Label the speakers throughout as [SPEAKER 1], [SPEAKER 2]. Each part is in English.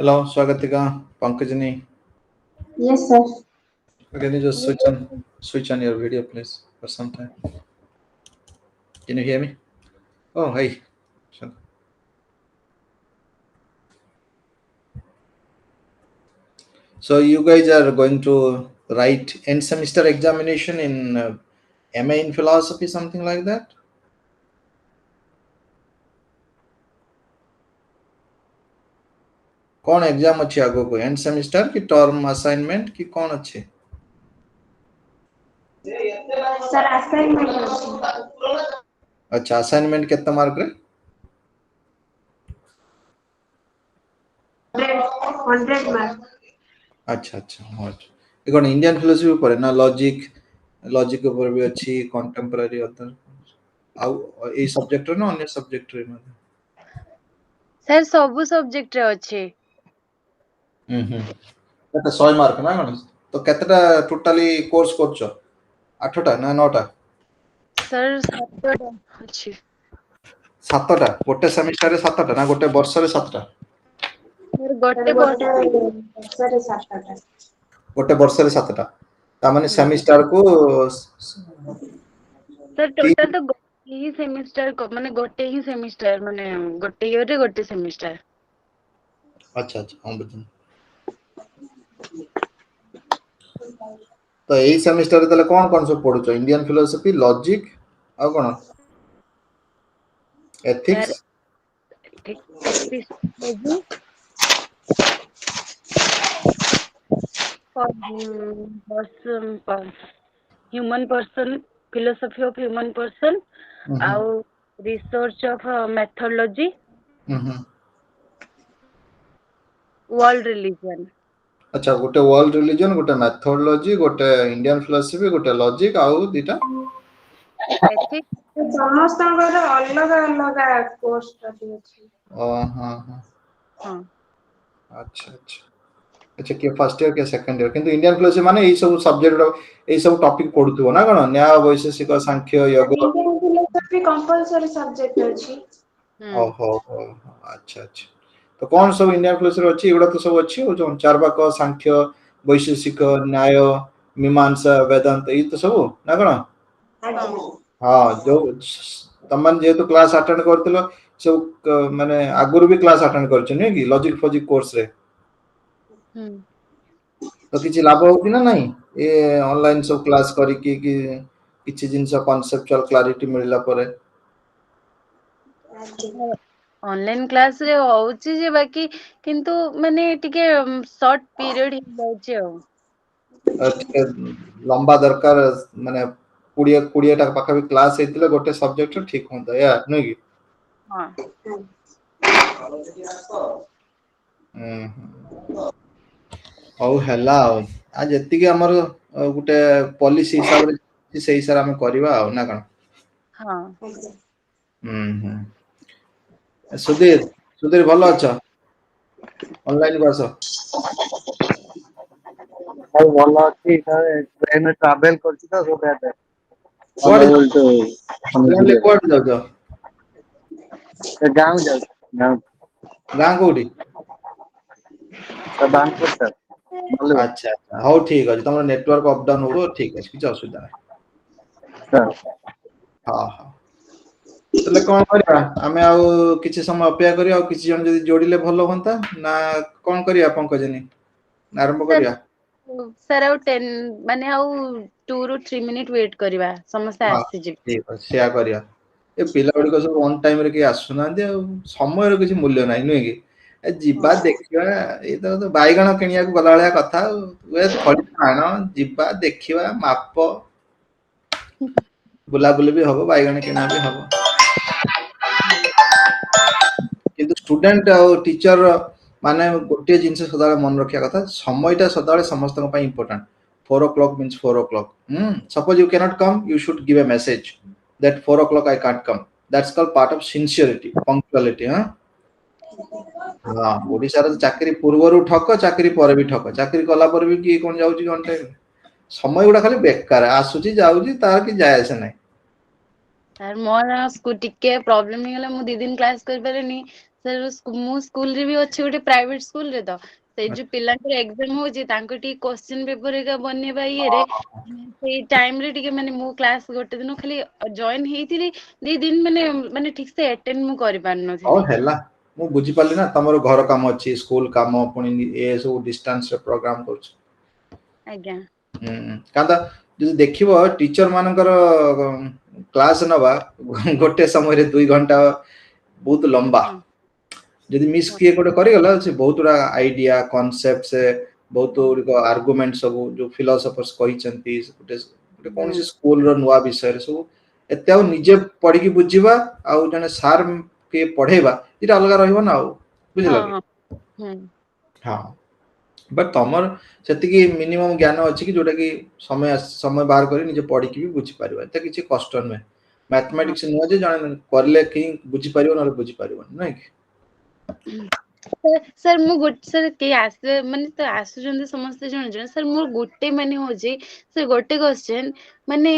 [SPEAKER 1] Hello, Swagatika, Pankajani.
[SPEAKER 2] Yes, sir.
[SPEAKER 1] Can you just switch on your video, please, for some time? Can you hear me? Oh, hey. Sure. So you guys are going to write end semester examination in MA in philosophy, something like that? कौन exam अच्छी आगो को and semester की term assignment की कौन अच्छी
[SPEAKER 2] Sir, assignment also.
[SPEAKER 1] अच्छा assignment कितना मार्क रे
[SPEAKER 2] 100 mark.
[SPEAKER 1] अच्छा अच्छा हाँ ये कौन इंडियन फिलोसफी पर है ना लॉजिक के ऊपर भी अच्छी कंटेम्पररी अदर आउ ए सब्जेक्ट रे ना अन्य सब्जेक्ट रे मतलब
[SPEAKER 3] सर सबु सब्जेक्ट रे अछि
[SPEAKER 1] केते 100 मार्क ना कौन तो केतेटा टोटली कोर्स करछ 8टा ना 9टा
[SPEAKER 3] सर सबटा अछि
[SPEAKER 1] 7टा गोटे सेमिस्टर रे 7टा ना गोटे वर्ष रे 7टा
[SPEAKER 3] सर
[SPEAKER 2] Sir,
[SPEAKER 3] गोटे
[SPEAKER 2] what
[SPEAKER 3] वर्ष
[SPEAKER 2] sir is after that.
[SPEAKER 1] गोटे वर्ष रे 7टा ता माने
[SPEAKER 3] हम्म।
[SPEAKER 1] सेमिस्टर को
[SPEAKER 3] सर
[SPEAKER 1] तीन
[SPEAKER 3] टोटल तो गोटे ही सेमिस्टर को माने गोटे ही सेमिस्टर माने गोटे ईयर रे गोटे सेमिस्टर
[SPEAKER 1] अच्छा अच्छा हम बुझिन तो एई सेमिस्टर रे तले कोन सब पढुछ इंडियन फिलोसफी लॉजिक आ कोन ethics
[SPEAKER 3] sir epistemology person human person philosophy of human person आउ research of methodology world religion
[SPEAKER 1] अच्छा गोटे वर्ल्ड रिलीजन गोटे मेथोडोलॉजी गोटे इंडियन फिलोसफी गोटे लॉजिक आउ दीटा
[SPEAKER 3] एथिक्स
[SPEAKER 2] ସମସ୍ତଙ୍କର ଅଲଗା ଅଲଗା କୋର୍ସ ଷ୍ଟଡି ଅଛି।
[SPEAKER 1] हां हां
[SPEAKER 3] हां
[SPEAKER 1] अच्छा अच्छा अच्छा के फर्स्ट ईयर के सेकंड ईयर किंतु इंडियन फिलोसफी माने एई सब सब्जेक्ट एई सब टॉपिक पढुथबो ना कोन न्याय वैशेषिक सांख्य योग
[SPEAKER 2] इंडियन फिलोसफी कंपलसरी सब्जेक्ट अछि।
[SPEAKER 1] ओहो हो अच्छा अच्छा तो कौन सब इंडियन फिलोसफी अच्छी एगुड़ा तो सब अच्छी जो चार्वाक सांख्य वैशेषिक न्याय मीमांसा वेदांत ये तो सब ना कोन हाँ जो तमन जेहेतु क्लास अटेंड करथिलो सब माने आगुरु भी क्लास अटेंड करछ नै कि लॉजिक फॉजिक कोर्स रे तो किछि लाभ होती ना नहीं ये ऑनलाइन सब क्लास करी कि किछि जिंस कॉन्सेप्चुअल क्लैरिटी मिलला परे
[SPEAKER 3] ऑनलाइन क्लास रे होउची जे बाकी किंतु माने टिके शॉर्ट पीरियड ही जाउची
[SPEAKER 1] ଟିକେ ଲମ୍ବା ଦରକାର ମାନେ 20 ଟା ପାଖାପାଖି କ୍ଲାସ ହେଇଥିଲେ ଗୋଟେ ସବଜେକ୍ଟ ଠିକ ହୁଅନ୍ତା ୟା ନୁହେଁ କି
[SPEAKER 3] हां
[SPEAKER 1] ହଉ ହେଲା ଆଉ ଯେତିକି ଆମର ଗୋଟେ ପଲିସି ହିସାବରେ ସେଇ ହିସାବରେ ଆମେ କରିବା ଆଉ ନା କଣ
[SPEAKER 3] हां
[SPEAKER 1] ସୁଧୀର ଭଲ ଅଛ ଅନଲାଇନ କୁ ଆସ
[SPEAKER 4] ଆଉ ଭଲ ଅଛି ଟ୍ରେନରେ ଟ୍ରାଭେଲ କରୁଛି ତ ସେଇଟା
[SPEAKER 1] କୁଆଡେ
[SPEAKER 4] ଅନଏବଲ୍ ଟୁ
[SPEAKER 1] ଟ୍ରେନରେ କୁଆଡେ ଯାଉଛ
[SPEAKER 4] ଗାଁକୁ ଯାଉଛି ଗାଁ
[SPEAKER 1] ଗାଁ କୋଉଠି
[SPEAKER 4] ବାଣପୁର ସାର୍ ମଲ୍ଲିକ
[SPEAKER 1] ଆଚ୍ଛା ଆଚ୍ଛା ହଉ ଠିକ ଅଛି ତମର ନେଟୱାର୍କ ଅପ ଡାଉନ ହବ ଠିକ ଅଛି କିଛି ଅସୁବିଧା ନାହିଁ
[SPEAKER 4] ସାର୍
[SPEAKER 1] ହଁ ହଁ ତାହେଲେ କଣ କରିବା ଆମେ ଆଉ କିଛି ସମୟ ଅପେକ୍ଷା କରି ଆଉ କିଛି ଜଣ ଯଦି ଯୋଡ଼ିଲେ ଭଲ ହୁଅନ୍ତା ନା କଣ କରିବା ପଙ୍କଜନୀ ଆରମ୍ଭ କରିବା
[SPEAKER 3] सर आउ 10 माने आउ 2 ରୁ 3 मिनिट वेट करबा समस्त
[SPEAKER 1] ହଁ
[SPEAKER 3] आसी जे
[SPEAKER 1] ଠିକ ଅଛି ସେୟା କରିବା ଏ ପିଲା ଗୁଡିକ ସବୁ ଅନ ଟାଇମ ରେ କେହି ଆସୁନାହାନ୍ତି ଆଉ ସମୟର କିଛି ମୂଲ୍ୟ ନାହିଁ ନୁହେଁ କି ଏ ଯିବା ଦେଖିବା ଏଇ ତ ବାଇଗଣ କିଣିବାକୁ ଗଲା ଭଳିଆ କଥା ଆଉ ଥଳି ଆଣ ଯିବା ଦେଖିବା ମାପ ବୁଲାବୁଲି ବି ହବ ବାଇଗଣ କିଣା ବି ହବ କିନ୍ତୁ ଷ୍ଟୁଡେଣ୍ଟ ଆଉ ଟିଚର ମାନେ ଗୋଟିଏ ଜିନିଷ ସଦାବେଳେ ମନେ ରଖିବା କଥା ସମୟଟା ସଦାବେଳେ ସମସ୍ତଙ୍କ ପାଇଁ important 4 o'clock means 4 o'clock suppose you cannot come you should give a message that 4 o'clock I can't come that's called part of sincerity punctuality ହଁ ଓଡିଶାର ଚାକିରି ପୂର୍ବରୁ ଠକ ଚାକିରି ପରେ ବି ଠକ ଚାକିରି କଲା ପରେ ବି କିଏ କଣ ଯାଉଛି ଘଣ୍ଟେ ସମୟ ଗୁଡା ଖାଲି ବେକାର ଆସୁଛି ଯାଉଛି ତାର କିଛି ଯାଏ ଆସେ ନାହିଁ
[SPEAKER 3] सर मोर टिके प्रॉब्लम नहीं गला मु 2 दिन क्लास कर परनी सर मु स्कूल रे भी अच्छे गोटे प्राइवेट स्कूल रे तो से जो पिलांकर एग्जाम होची तांको टी क्वेश्चन पेपर एका बनेबा ये रे से टाइम रे टिके माने मु क्लास गोटे दिन खाली जॉइन हेइथिली 2 दिन माने ठीक से अटेंड मु करि पार
[SPEAKER 1] ହଁ
[SPEAKER 3] नथिली
[SPEAKER 1] ହେଲା ମୁଁ ବୁଝିପାରିଲି ନା ତମର ଘର କାମ ଅଛି ସ୍କୁଲ କାମ ପୁଣି ଏ ସବୁ ଡିଷ୍ଟାନ୍ସ ରେ ପ୍ରୋଗ୍ରାମ କରୁଛ
[SPEAKER 3] आज्ञा
[SPEAKER 1] କାନ୍ତା ଯଦି ଦେଖିବ ଟିଚର ମାନଙ୍କର କ୍ଲାସ ନବା ଗୋଟେ ସମୟରେ 2 ଘଣ୍ଟା ବହୁତ ଲମ୍ବା
[SPEAKER 3] हाँ
[SPEAKER 1] ଯଦି ମିସ୍ କିଏ ଗୋଟେ କରିଗଲା ସେ ବହୁତ ଗୁଡା ଆଇଡିଆ କନସେପ୍ଟ ସେ ବହୁତ ଗୁଡ଼ିକ ଆର୍ଗୁମେଣ୍ଟ ସବୁ ଯୋଉ ଫିଲୋସଫର୍ସ କହିଛନ୍ତି ଗୋଟେ ଗୋଟେ କୌଣସି ସ୍କୁଲର ନୂଆ ବିଷୟରେ ସବୁ ଏତେ ଆଉ ନିଜେ ପଢିକି ବୁଝିବା ଆଉ ଜଣେ ସାର୍ କିଏ ପଢେଇବା ଏଇଟା ଅଲଗା ରହିବ ନା ଆଉ ବୁଝିଲ କି
[SPEAKER 3] हाँ हाँ
[SPEAKER 1] ହଁ ବଟ୍ ତମର ସେତିକି ମିନିମମ୍ ଜ୍ଞାନ ଅଛି କି ଯୋଉଟା କି ସମୟ ବାହାର କରି ନିଜେ ପଢିକି ବି ବୁଝିପାରିବ ଏତେ କିଛି କଷ୍ଟ ନୁହେଁ ମ୍ୟାଥମେଟିକ୍ସ ନୁହେଁ ଯେ ଜଣେ କରିଲେ ହିଁ ବୁଝିପାରିବ ନହେଲେ ବୁଝିପାରିବନି ନାଇଁ କି
[SPEAKER 3] सर मु गोटे सर के आसे माने तो आसुचंदी समस्त जण जण सर मोर गोटे माने होजी सर गोटे क्वेश्चन माने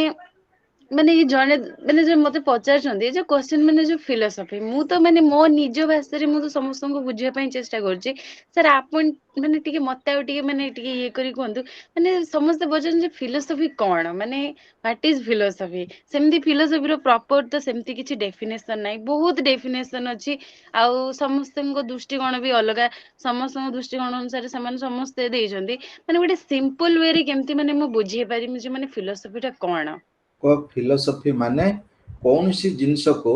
[SPEAKER 3] माने ये जने माने जो मते पचारछंदी जो क्वेश्चन माने जो फिलोसफी मु तो माने मो निज भाषा रे मु तो समस्त को बुझिया पई चेष्टा करछि सर आपन माने टिके मते आ टिके माने टिके ये करी कोंतु माने समस्त बजन जे फिलोसफी कोन माने व्हाट इज फिलोसफी सेमती फिलोसफी रो प्रॉपर तो सेमती किछि डेफिनेशन नाही बहुत डेफिनेशन अछि आउ समस्तଙ୍କ दृष्टिकोण भी अलगा ସମସ୍ତଙ୍କ ଦୃଷ୍ଟିକୋଣ ଅନୁସାରେ ସେମାନେ ସମସ୍ତେ ଦେଇଛନ୍ତି ମାନେ ଗୋଟେ ସିମ୍ପଲ ୱେରେ କେମିତି ମାନେ ମୁଁ ବୁଝେଇ ପାରିବି ଯେ ମାନେ ଫିଲୋସଫି ଟା କଣ
[SPEAKER 1] ଫିଲୋସଫି ମାନେ କୌଣସି ଜିନିଷକୁ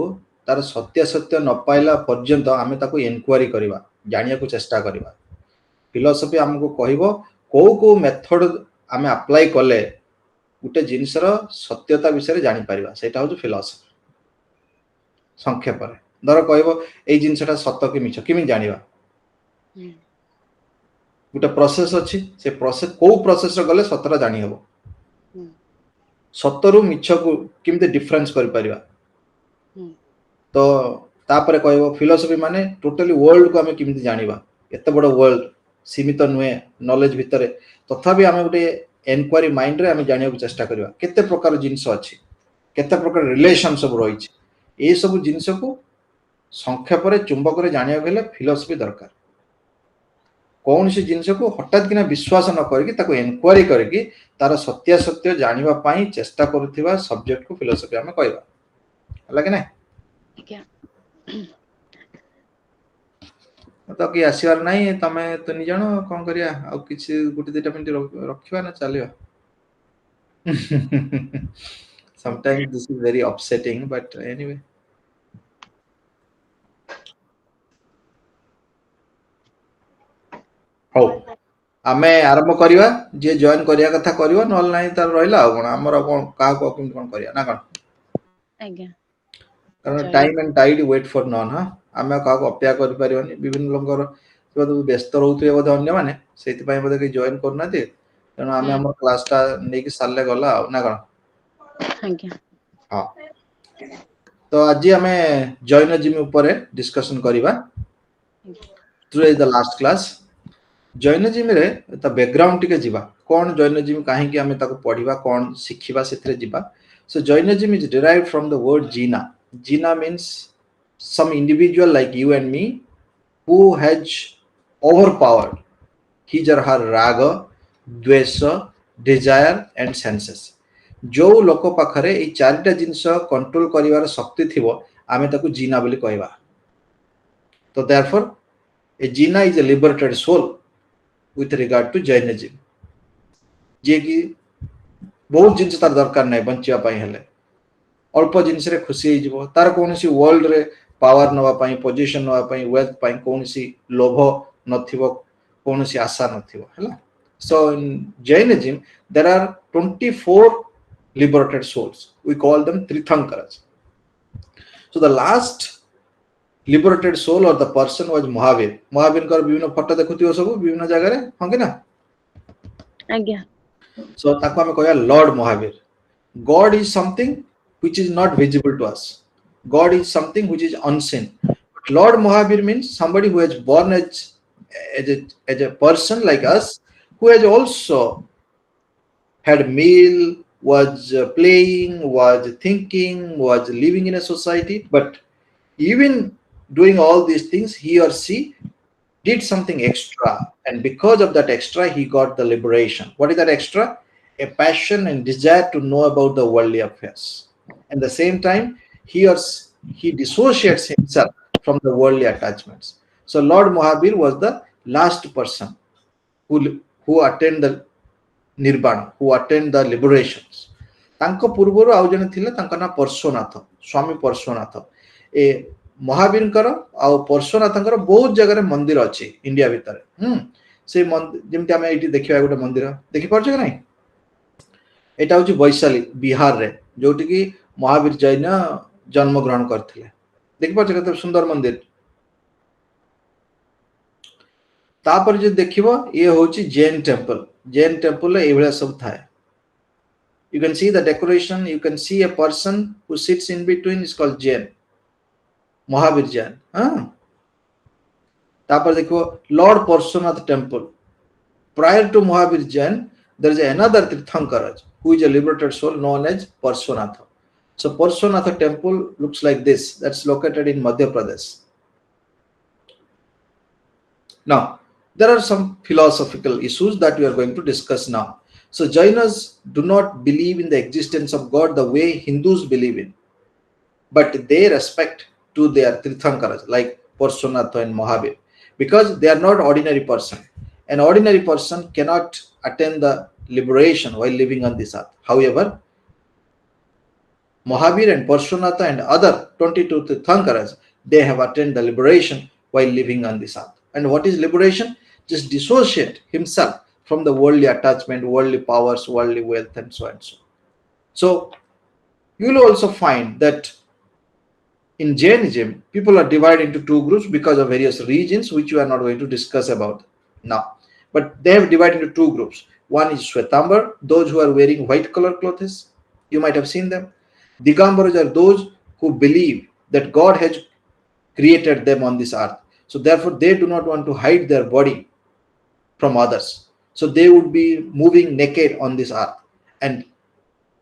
[SPEAKER 1] ତାର ସତ୍ୟାସତ୍ୟ ନ ପାଇଲା ପର୍ଯ୍ୟନ୍ତ ଆମେ ତାକୁ ଏନକ୍ୱାରି କରିବା ଜାଣିବାକୁ ଚେଷ୍ଟା କରିବା ଫିଲୋସଫି ଆମକୁ କହିବ କୋଉ କୋଉ ମେଥଡ ଆମେ ଆପ୍ଲାଏ କଲେ ଗୋଟେ ଜିନିଷର ସତ୍ୟତା ବିଷୟରେ ଜାଣିପାରିବା ସେଇଟା ହଉଛି ଫିଲୋସଫି ସଂକ୍ଷେପରେ ଧର କହିବ ଏଇ ଜିନିଷଟା ସତ କି ମିଛ କେମିତି ଜାଣିବା ଗୋଟେ ପ୍ରୋସେସ ଅଛି ସେ ପ୍ରୋସେସ କୋଉ ପ୍ରୋସେସରେ ଗଲେ ସତଟା ଜାଣି ହେବ ସତରୁ ମିଛକୁ କେମିତି ଡିଫରେନ୍ସ କରିପାରିବା ତ ତାପରେ କହିବ ଫିଲୋସଫି ମାନେ ଟୋଟାଲି ୱାର୍ଲଡକୁ ଆମେ କେମିତି ଜାଣିବା ଏତେ ବଡ଼ ୱାର୍ଲଡ ସୀମିତ ନୁହେଁ ନଲେଜ ଭିତରେ ତଥାପି ଆମେ ଗୋଟେ ଏନକ୍ୱାରି ମାଇଣ୍ଡରେ ଆମେ ଜାଣିବାକୁ ଚେଷ୍ଟା କରିବା କେତେ ପ୍ରକାର ଜିନିଷ ଅଛି କେତେ ପ୍ରକାର ରିଲେସନ ସବୁ ରହିଛି এই ସବୁ ଜିନିଷକୁ ସଂକ୍ଷେପରେ ଚୁମ୍ବକରେ ଜାଣିବାକୁ ହେଲେ ଫିଲୋସଫି ଦରକାର କୌଣସି ଜିନିଷକୁ ହଠାତ୍ କିନା ବିଶ୍ୱାସ ନ କରିକି ତାକୁ ଏନକ୍ୱାରି କରିକି ତାର ସତ୍ୟାସତ୍ୟ ଜାଣିବା ପାଇଁ ଚେଷ୍ଟା କରୁଥିବା ସବଜେକ୍ଟକୁ ଫିଲୋସଫି ଆମେ କହିବା ହେଲା କି ନାଇଁ ତ କି ଆସିବାର ନାହିଁ ତମେ ତିନି ଜଣ କଣ କରିବା ଆଉ କିଛି ଗୋଟେ ଦିଟା ମିନିଟ ରଖିବା ନା ଚାଲିବା sometimes this is very upsetting but anyway ହଉ ଆମେ ଆରମ୍ଭ କରିବା ଯିଏ ଜଏନ୍ କରିବା କଥା କରିବ ନହେଲେ ନାହିଁ ତାର ରହିଲା ଆଉ କଣ ଆମର କଣ କାହାକୁ କେମିତି କଣ କରିବା ନା କଣ
[SPEAKER 3] ଆଜ୍ଞା
[SPEAKER 1] କାରଣ time and tide wait for none ହଁ ଆମେ କାହାକୁ ଅପେକ୍ଷା କରିପାରିବାନି ବିଭିନ୍ନ ଲୋକଙ୍କର ବ୍ୟସ୍ତ ରହୁଥିବେ ବୋଧେ ଅନ୍ୟମାନେ ସେଇଥିପାଇଁ ବୋଧେ କେହି ଜଏନ୍ କରୁନାହାନ୍ତି ତେଣୁ ଆମେ ଆମର କ୍ଲାସଟା ନେଇକି ସାରିଲେ ଗଲା ଆଉ ନା କଣ
[SPEAKER 3] ଆଜ୍ଞା
[SPEAKER 1] ହଁ ତ ଆଜି ଆମେ ଜୈନଜିମ୍ ଉପରେ ଡିସ୍କସନ କରିବା today is the last class ଜୈନଜିମ୍ରେ ତା ବ୍ୟାକଗ୍ରାଉଣ୍ଡ ଟିକେ ଯିବା କ'ଣ ଜୈନଜିମ୍ କାହିଁକି ଆମେ ତାକୁ ପଢିବା କ'ଣ ଶିଖିବା ସେଥିରେ ଯିବା so Jainism is derived from the word jina jina means some individual like you and me who has overpowered his or her raga dvesha desire and senses ଯୋଉ ଲୋକ ପାଖରେ ଏଇ ଚାରିଟା ଜିନିଷ କଣ୍ଟ୍ରୋଲ କରିବାର ଶକ୍ତି ଥିବ ଆମେ ତାକୁ ଜିନା ବୋଲି କହିବା ତ therefore a jina is a liberated soul with regard to Jainism जे कि बहुत जिनिस तार दरकार नहीं बंचिया पाई हेले अल्प जिनिसरे खुशी होइजिवो तार कोनोसी वर्ल्ड रे पावर नवा पाई पोजीशन नवा पाई वेल्थ पाई कोनोसी लोभ नथिवो कोनोसी आशा नथिवो हला so in Jainism there are 24 liberated souls we call them Tirthankaras so the last liberated soul or the person was Mahavir Mahavir कर विभिन्न फोटो देखुथियो सब विभिन्न जगह रे हां कि ना
[SPEAKER 3] आज्ञा
[SPEAKER 1] so ताको हमें कहया Lord Mahavir God is something which is not visible to us God is something which is unseen but Lord Mahavir means somebody who has born as a person like us who has also had meal was playing was thinking was living in a society but even doing all these things, he or she did something extra, and because of that extra, he got the liberation. What is that extra? A passion and desire to know about the worldly affairs. At the same time, he dissociates himself from the worldly attachments. So Lord Mahabir was the last person who attained the nirvana, who attained the liberations. ତାଙ୍କ ପୂର୍ବରୁ ଆଉ ଜଣେ ଥିଲେ, ତାଙ୍କ ନାଁ ପର୍ଶ୍ୱନାଥ, ସ୍ୱାମୀ ପର୍ଶ୍ୱନାଥ। ଏ ମହାବୀରଙ୍କର ଆଉ ପର୍ଶ୍ୱନାଥଙ୍କର ବହୁତ ଜାଗାରେ ମନ୍ଦିର ଅଛି ଇଣ୍ଡିଆ ଭିତରେ। ସେ ଯେମିତି ଆମେ ଏଇଠି ଦେଖିବା ଗୋଟେ ମନ୍ଦିର, ଦେଖିପାରୁଛ କି ନାହିଁ? ଏଇଟା ହଉଛି ବୈଶାଲୀ, ବିହାରରେ, ଯୋଉଠିକି ମହାବୀର ଜୈନ ଜନ୍ମଗ୍ରହଣ କରିଥିଲେ। ଦେଖିପାରୁଛ କେତେ ସୁନ୍ଦର ମନ୍ଦିର। ତାପରେ ଯଦି ଦେଖିବ, ଇଏ ହଉଛି ଜୈନ ଟେମ୍ପଲ। ଜୈନ ଟେମ୍ପଲରେ ଏଇଭଳିଆ ସବୁ ଥାଏ। You can see the decoration, you can see a person who sits in between, is called Jain, Mahavir Jain. तापर देखो Lord Parshvanath temple. Prior to Mahavir Jain, there is another Tirthankara who is a liberated soul known as Parshvanatha. So Parshvanatha temple looks like this. That's located in Madhya Pradesh. Now, there are some philosophical issues that we are going to discuss now. So Jainas do not believe in the existence of God the way Hindus believe in, but they respect to their Tirthankaras like Parshvanatha and Mahavir, because they are not ordinary person. An ordinary person cannot attain the liberation while living on this earth. However, Mahavir and Parshvanatha and other 22 Tirthankaras, they have attained the liberation while living on this earth. And what is liberation? Just dissociate himself from the worldly attachment, worldly powers, worldly wealth, and so and so. So you will also find that in Jainism, people are divided into two groups because of various reasons, which we are not going to discuss about now. But they have divided into two groups. One is Shwetambar, those who are wearing white color clothes. You might have seen them. Digambaras are those who believe that God has created them on this earth. So therefore, they do not want to hide their body from others. So they would be moving naked on this earth. And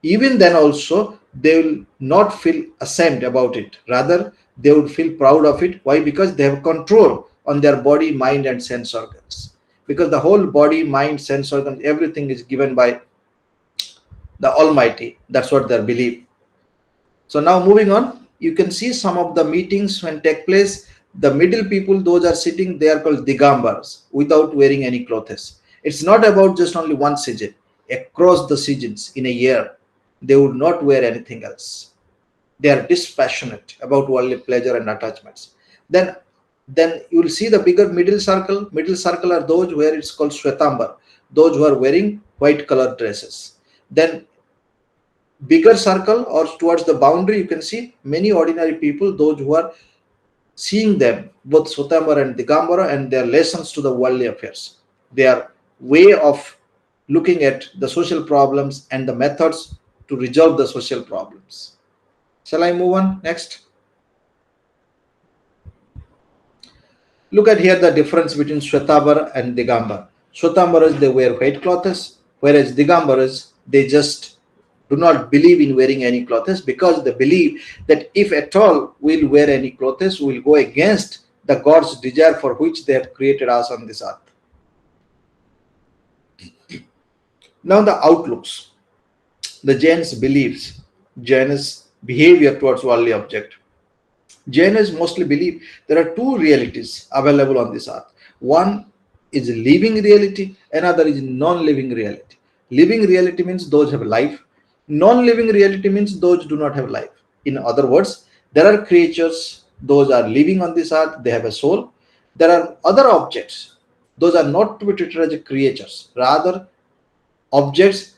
[SPEAKER 1] even then also, they will not feel ashamed about it. Rather, they would feel proud of it. Why? Because they have control on their body, mind, and sense organs. Because the whole body, mind, sense organs, everything is given by the Almighty. That's what their belief. So now moving on, you can see some of the meetings when take place. The middle people, those are sitting, they are called Digambars, without wearing any clothes. It's not about just only one season. Across the seasons in a year, they would not wear anything else. They are dispassionate about worldly pleasure and attachments. Then you will see the bigger middle circle. Middle circle are those where it's called Shwetambar, those who are wearing white colored dresses. Then bigger circle or towards the boundary, you can see many ordinary people, those who are seeing them, both Shwetambar and Digambara, and their lessons to the worldly affairs. Their way of looking at the social problems and the methods to resolve the social problems. Shall I move on next? Look at here the difference between Shwetambar and Digambar. Shwetambaras, they wear white clothes, whereas Digambaras, they just do not believe in wearing any clothes, because they believe that if at all we'll wear any clothes, we'll go against the God's desire for which they have created us on this earth. Now the outlooks, the Jains' beliefs, Jains' behavior towards worldly object. Jainas mostly believe there are two realities available on this earth. One is living reality, another is non-living reality. Living reality means those have life. Non-living reality means those do not have life. In other words, there are creatures, those are living on this earth, they have a soul. There are other objects, those are not to be treated as creatures. Rather, objects,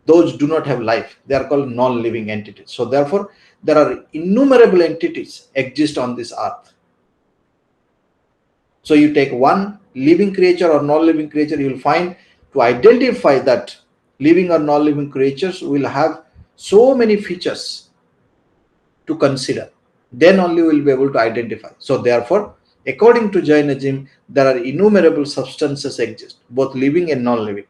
[SPEAKER 1] those do not have life. They are called non-living entities. So therefore, there are innumerable entities exist on this earth. So you take one living creature or non-living creature, you will find to identify that living or non-living creatures will have so many features to consider. Then only we will be able to identify. So therefore, according to Jainism, there are innumerable substances exist, both living and non-living.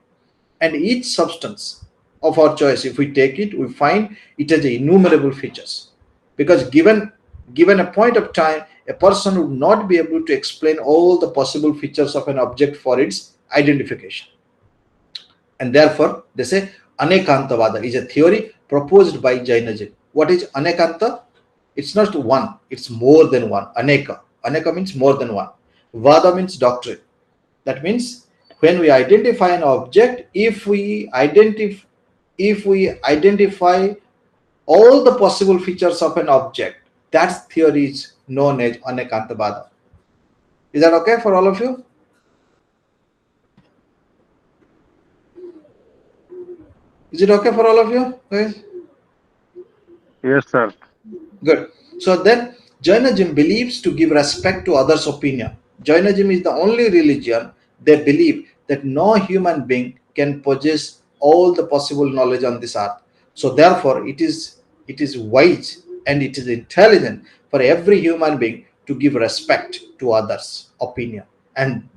[SPEAKER 1] And each substance of our choice, if we take it, we find it has innumerable features. Because given a point of time, a person would not be able to explain all the possible features of an object for its identification. And therefore, they say Anekantavada is a theory proposed by Jainism. What is Anekanta? It's not one, it's more than one. Aneka. Aneka means more than one. Vada means doctrine. That means when we identify an object, if we identify all the possible features of an object, that theory is known as Anekantavada. Is that okay for all of you? Is it okay for all of you, guys?
[SPEAKER 4] Yes, sir.
[SPEAKER 1] Good. So then Jainism believes to give respect to others' opinion. Jainism is the only religion they believe that no human being can possess all the possible knowledge on this earth. So therefore it is wise and it is intelligent for every human being to give respect to others' opinion. And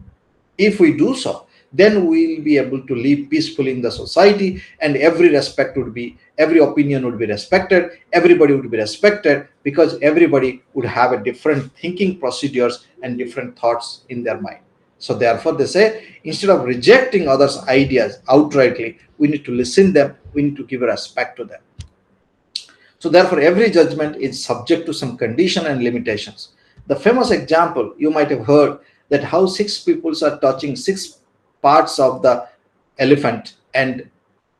[SPEAKER 1] if we do so, then we will be able to live peacefully in the society, and every opinion would be respected, everybody would be respected, because everybody would have a different thinking procedures and different thoughts in their mind. So therefore they say, instead of rejecting others' ideas outrightly, we need to listen them, we need to give respect to them. So therefore every judgment is subject to some condition and limitations. The famous example you might have heard, that how 6 people are touching 6 parts of the elephant and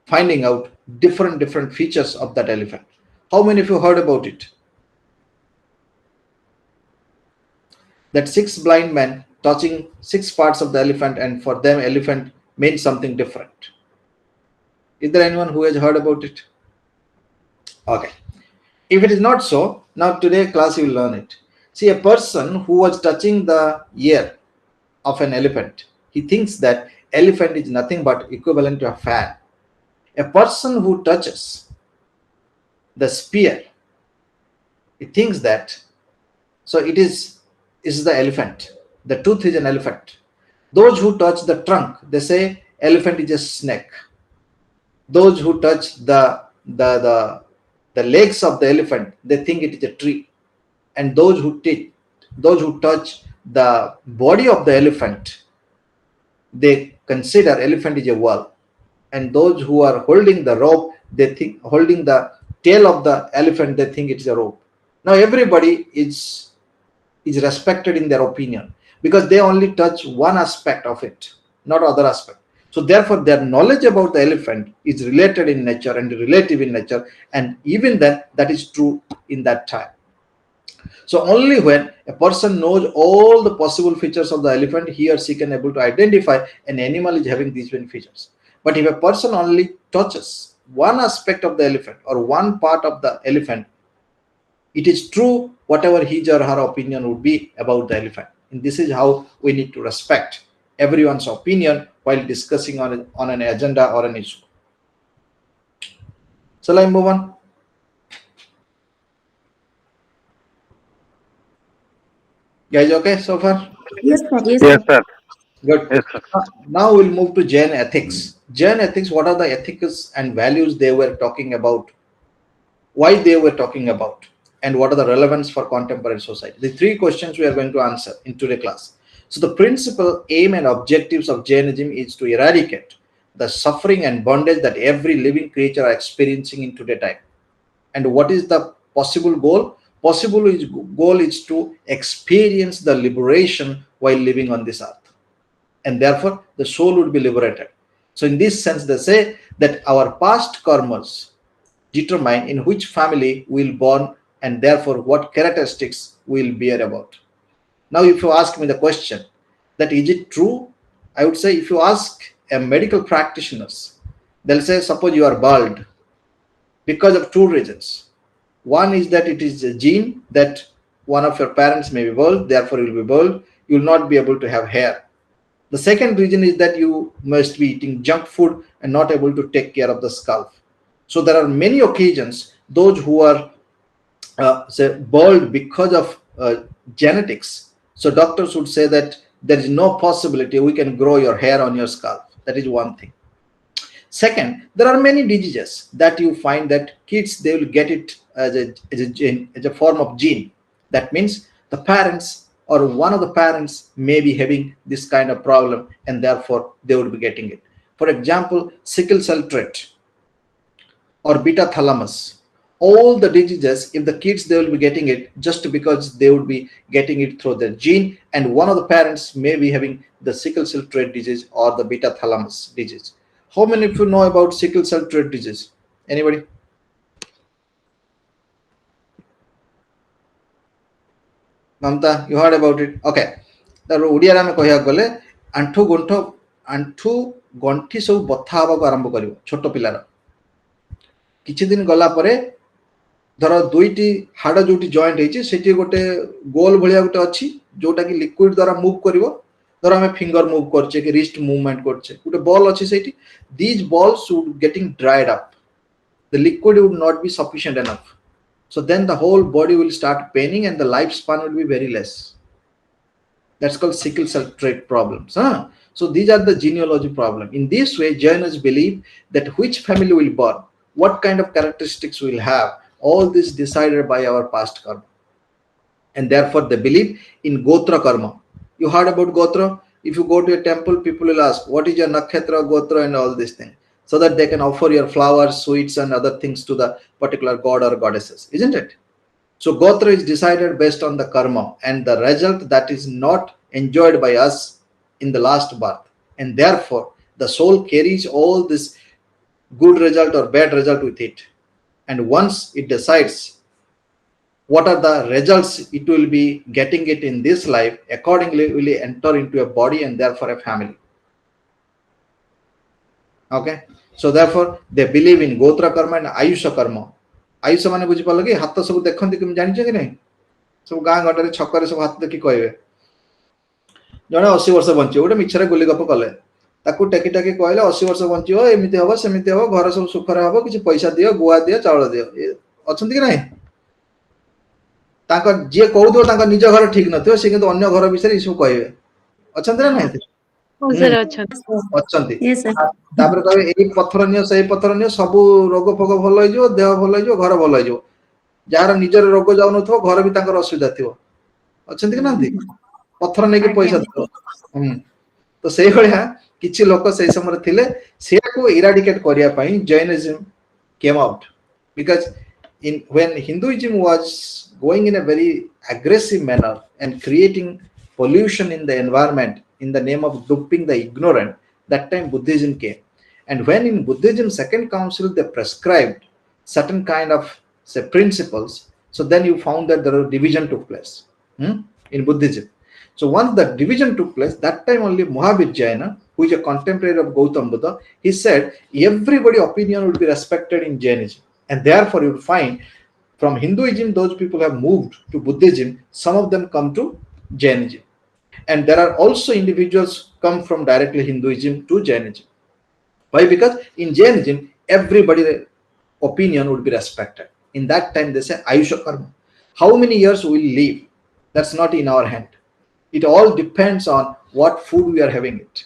[SPEAKER 1] finding out different features of that elephant. How many of you heard about it? That 6 blind men touching 6 parts of the elephant, and for them elephant means something different. Is there anyone who has heard about it? Okay. If it is not so, now today class you will learn it. See, a person who was touching the ear of an elephant, he thinks that elephant is nothing but equivalent to a fan. A person who touches the spear, he thinks that, so it is the elephant. The tooth is an elephant. Those who touch the trunk, they say elephant is a snake. Those who touch the legs of the elephant, they think it is a tree. And those who touch the body of the elephant, they consider elephant is a wall. And those who are holding the rope, they think, holding the tail of the elephant, they think it's a rope. Now everybody is respected in their opinion, because they only touch one aspect of it, not other aspect. So therefore their knowledge about the elephant is related in nature and relative in nature, and even then that is true in that time. So only when a person knows all the possible features of the elephant, he or she can able to identify an animal is having these many features. But if a person only touches one aspect of the elephant or one part of the elephant, it is true whatever his or her opinion would be about the elephant. And this is how we need to respect everyone's opinion while discussing on an agenda or an issue. Shall I move on? Guys, okay so far?
[SPEAKER 2] Yes, sir. Yes,
[SPEAKER 4] Yes,
[SPEAKER 2] sir.
[SPEAKER 4] sir.
[SPEAKER 1] Good.
[SPEAKER 4] Yes, sir.
[SPEAKER 1] Now we'll move to Jain ethics. Jain ethics, what are the ethics and values they were talking about? Why they were talking about? And what are the relevance for contemporary society? The 3 questions we are going to answer in today's class. So the principal aim and objectives of Jainism is to eradicate the suffering and bondage that every living creature are experiencing in today's time. And what is the possible goal? Goal is to experience the liberation while living on this earth. And therefore the soul would be liberated. So in this sense, they say that our past karmas determine in which family we will born, and therefore what characteristics we will bear about. Now if you ask me the question that is it true, I would say if you ask a medical practitioners, they'll say suppose you are bald because of 2 reasons. One is that it is a gene that one of your parents may be bald, therefore you will be bald, you will not be able to have hair. The second reason is that you must be eating junk food and not able to take care of the scalp. So there are many occasions those who are say bald because of genetics. So doctors would say that there is no possibility we can grow your hair on your scalp. That is one thing. Second, there are many diseases that you find that kids, they will get it as a form of gene. That means the parents or one of the parents may be having this kind of problem, and therefore they would be getting it. For example, sickle cell trait or beta thalamus, all the diseases, if the kids, they will be getting it just because they would be getting it through their gene, and one of the parents may be having the sickle cell trait disease or the beta thalamus disease. How many of you know about sickle cell trait disease? Anybody? Mamta, you heard about it? Okay. ତାର ଓଡ଼ିଆରେ ଆମେ କହିବାକୁ ଗଲେ ଆଣ୍ଠୁ ଗଣ୍ଠି ସବୁ ବଥା ହେବାକୁ ଆରମ୍ଭ କରିବ ଛୋଟ ପିଲାର। କିଛି ଦିନ ଗଲା ପରେ ଧର ଦୁଇଟି ହାଡ଼ ଯୋଉଠି ଜଏଣ୍ଟ ହେଇଛି ସେଠି ଗୋଟେ ଗୋଲ ଭଳିଆ ଗୋଟେ ଅଛି ଯୋଉଟା କି ଲିକ୍ୱିଡ ଦ୍ୱାରା ମୁଭ୍ କରିବ। ଧର ଆମେ ଫିଙ୍ଗର ମୁଭ୍ କରୁଛେ କି ରିଷ୍ଟ ମୁଭମେଣ୍ଟ କରୁଛେ, ଗୋଟେ ବଲ୍ ଅଛି ସେଇଠି। These balls would getting dried up. The liquid would not be sufficient enough. So then the whole body will start paining and the lifespan will be very less. That's called sickle cell trait problems. So these are the genealogy problem. In this way, Jainas believe that which family will born, what kind of characteristics will have, all this decided by our past karma. And therefore they believe in Gotra karma. You heard about Gotra? If you go to a temple, people will ask, what is your nakshatra, Gotra, and all these things, so that they can offer your flowers, sweets, and other things to the particular god or goddesses, isn't it? So Gotra is decided based on the karma and the result that is not enjoyed by us in the last birth. And therefore, the soul carries all this good result or bad result with it. And once it decides what are the results it will be getting it in this life, accordingly will enter into a body and therefore a family. Okay, so therefore they believe in Gotra karma and Ayusha karma. Ayusha माने बुझी पालो कि हाथ सब देखंती कि जानि छ कि नहीं, सब गां गटरे छकरे सब हाथ देखि कहबे जने 80 वर्ष बंचियो, गोटे मिछरे गुली गप कले ताकू टेकी टेकी कहले 80 वर्ष बंचियो, एमिति हबो सेमिति हबो, घर सब सुखरे हबो, किछि पैसा दियो, गुआ दियो, चावल दियो, अछंती कि नहीं। ताका जे कहउथो ताका निज घर ठीक नथियो, से किंतु अन्य घर विषय इसु कहबे, अछंती ना नहीं?
[SPEAKER 3] सर अच्छा
[SPEAKER 1] अछंती तापर कहबे एई पत्थर नियो, सेई पत्थर नियो, सब रोग फोग भल होई जो, देह भल होई जो, घर भल होई जो। जार निजर रोग जाउ नथो, घर भी ताकर असुविधा थियो, अछंती कि नांती? पत्थर नै के पैसा दियो। तो सेई भलिया किछि लोक सेई समय थिले, सेयाको इराडिकेट करिया पई Jainism came out, because when Hinduism was going in a very aggressive manner and creating pollution in the environment in the name of duping the ignorant, that time Buddhism came. And when in Buddhism second council they prescribed certain kind of say principles, so then you found that there was division took place in Buddhism. So once the division took place, that time only Mahavir Jaina, who is a contemporary of Gautam Buddha, he said everybody opinion would be respected in Jainism. And therefore you will find from Hinduism, those people have moved to Buddhism, some of them come to Jainism. And there are also individuals come from directly Hinduism to Jainism. Why? Because in Jainism, everybody's opinion would be respected. In that time, they say Ayusha Karma. How many years we will live? That's not in our hand. It all depends on what food we are having it,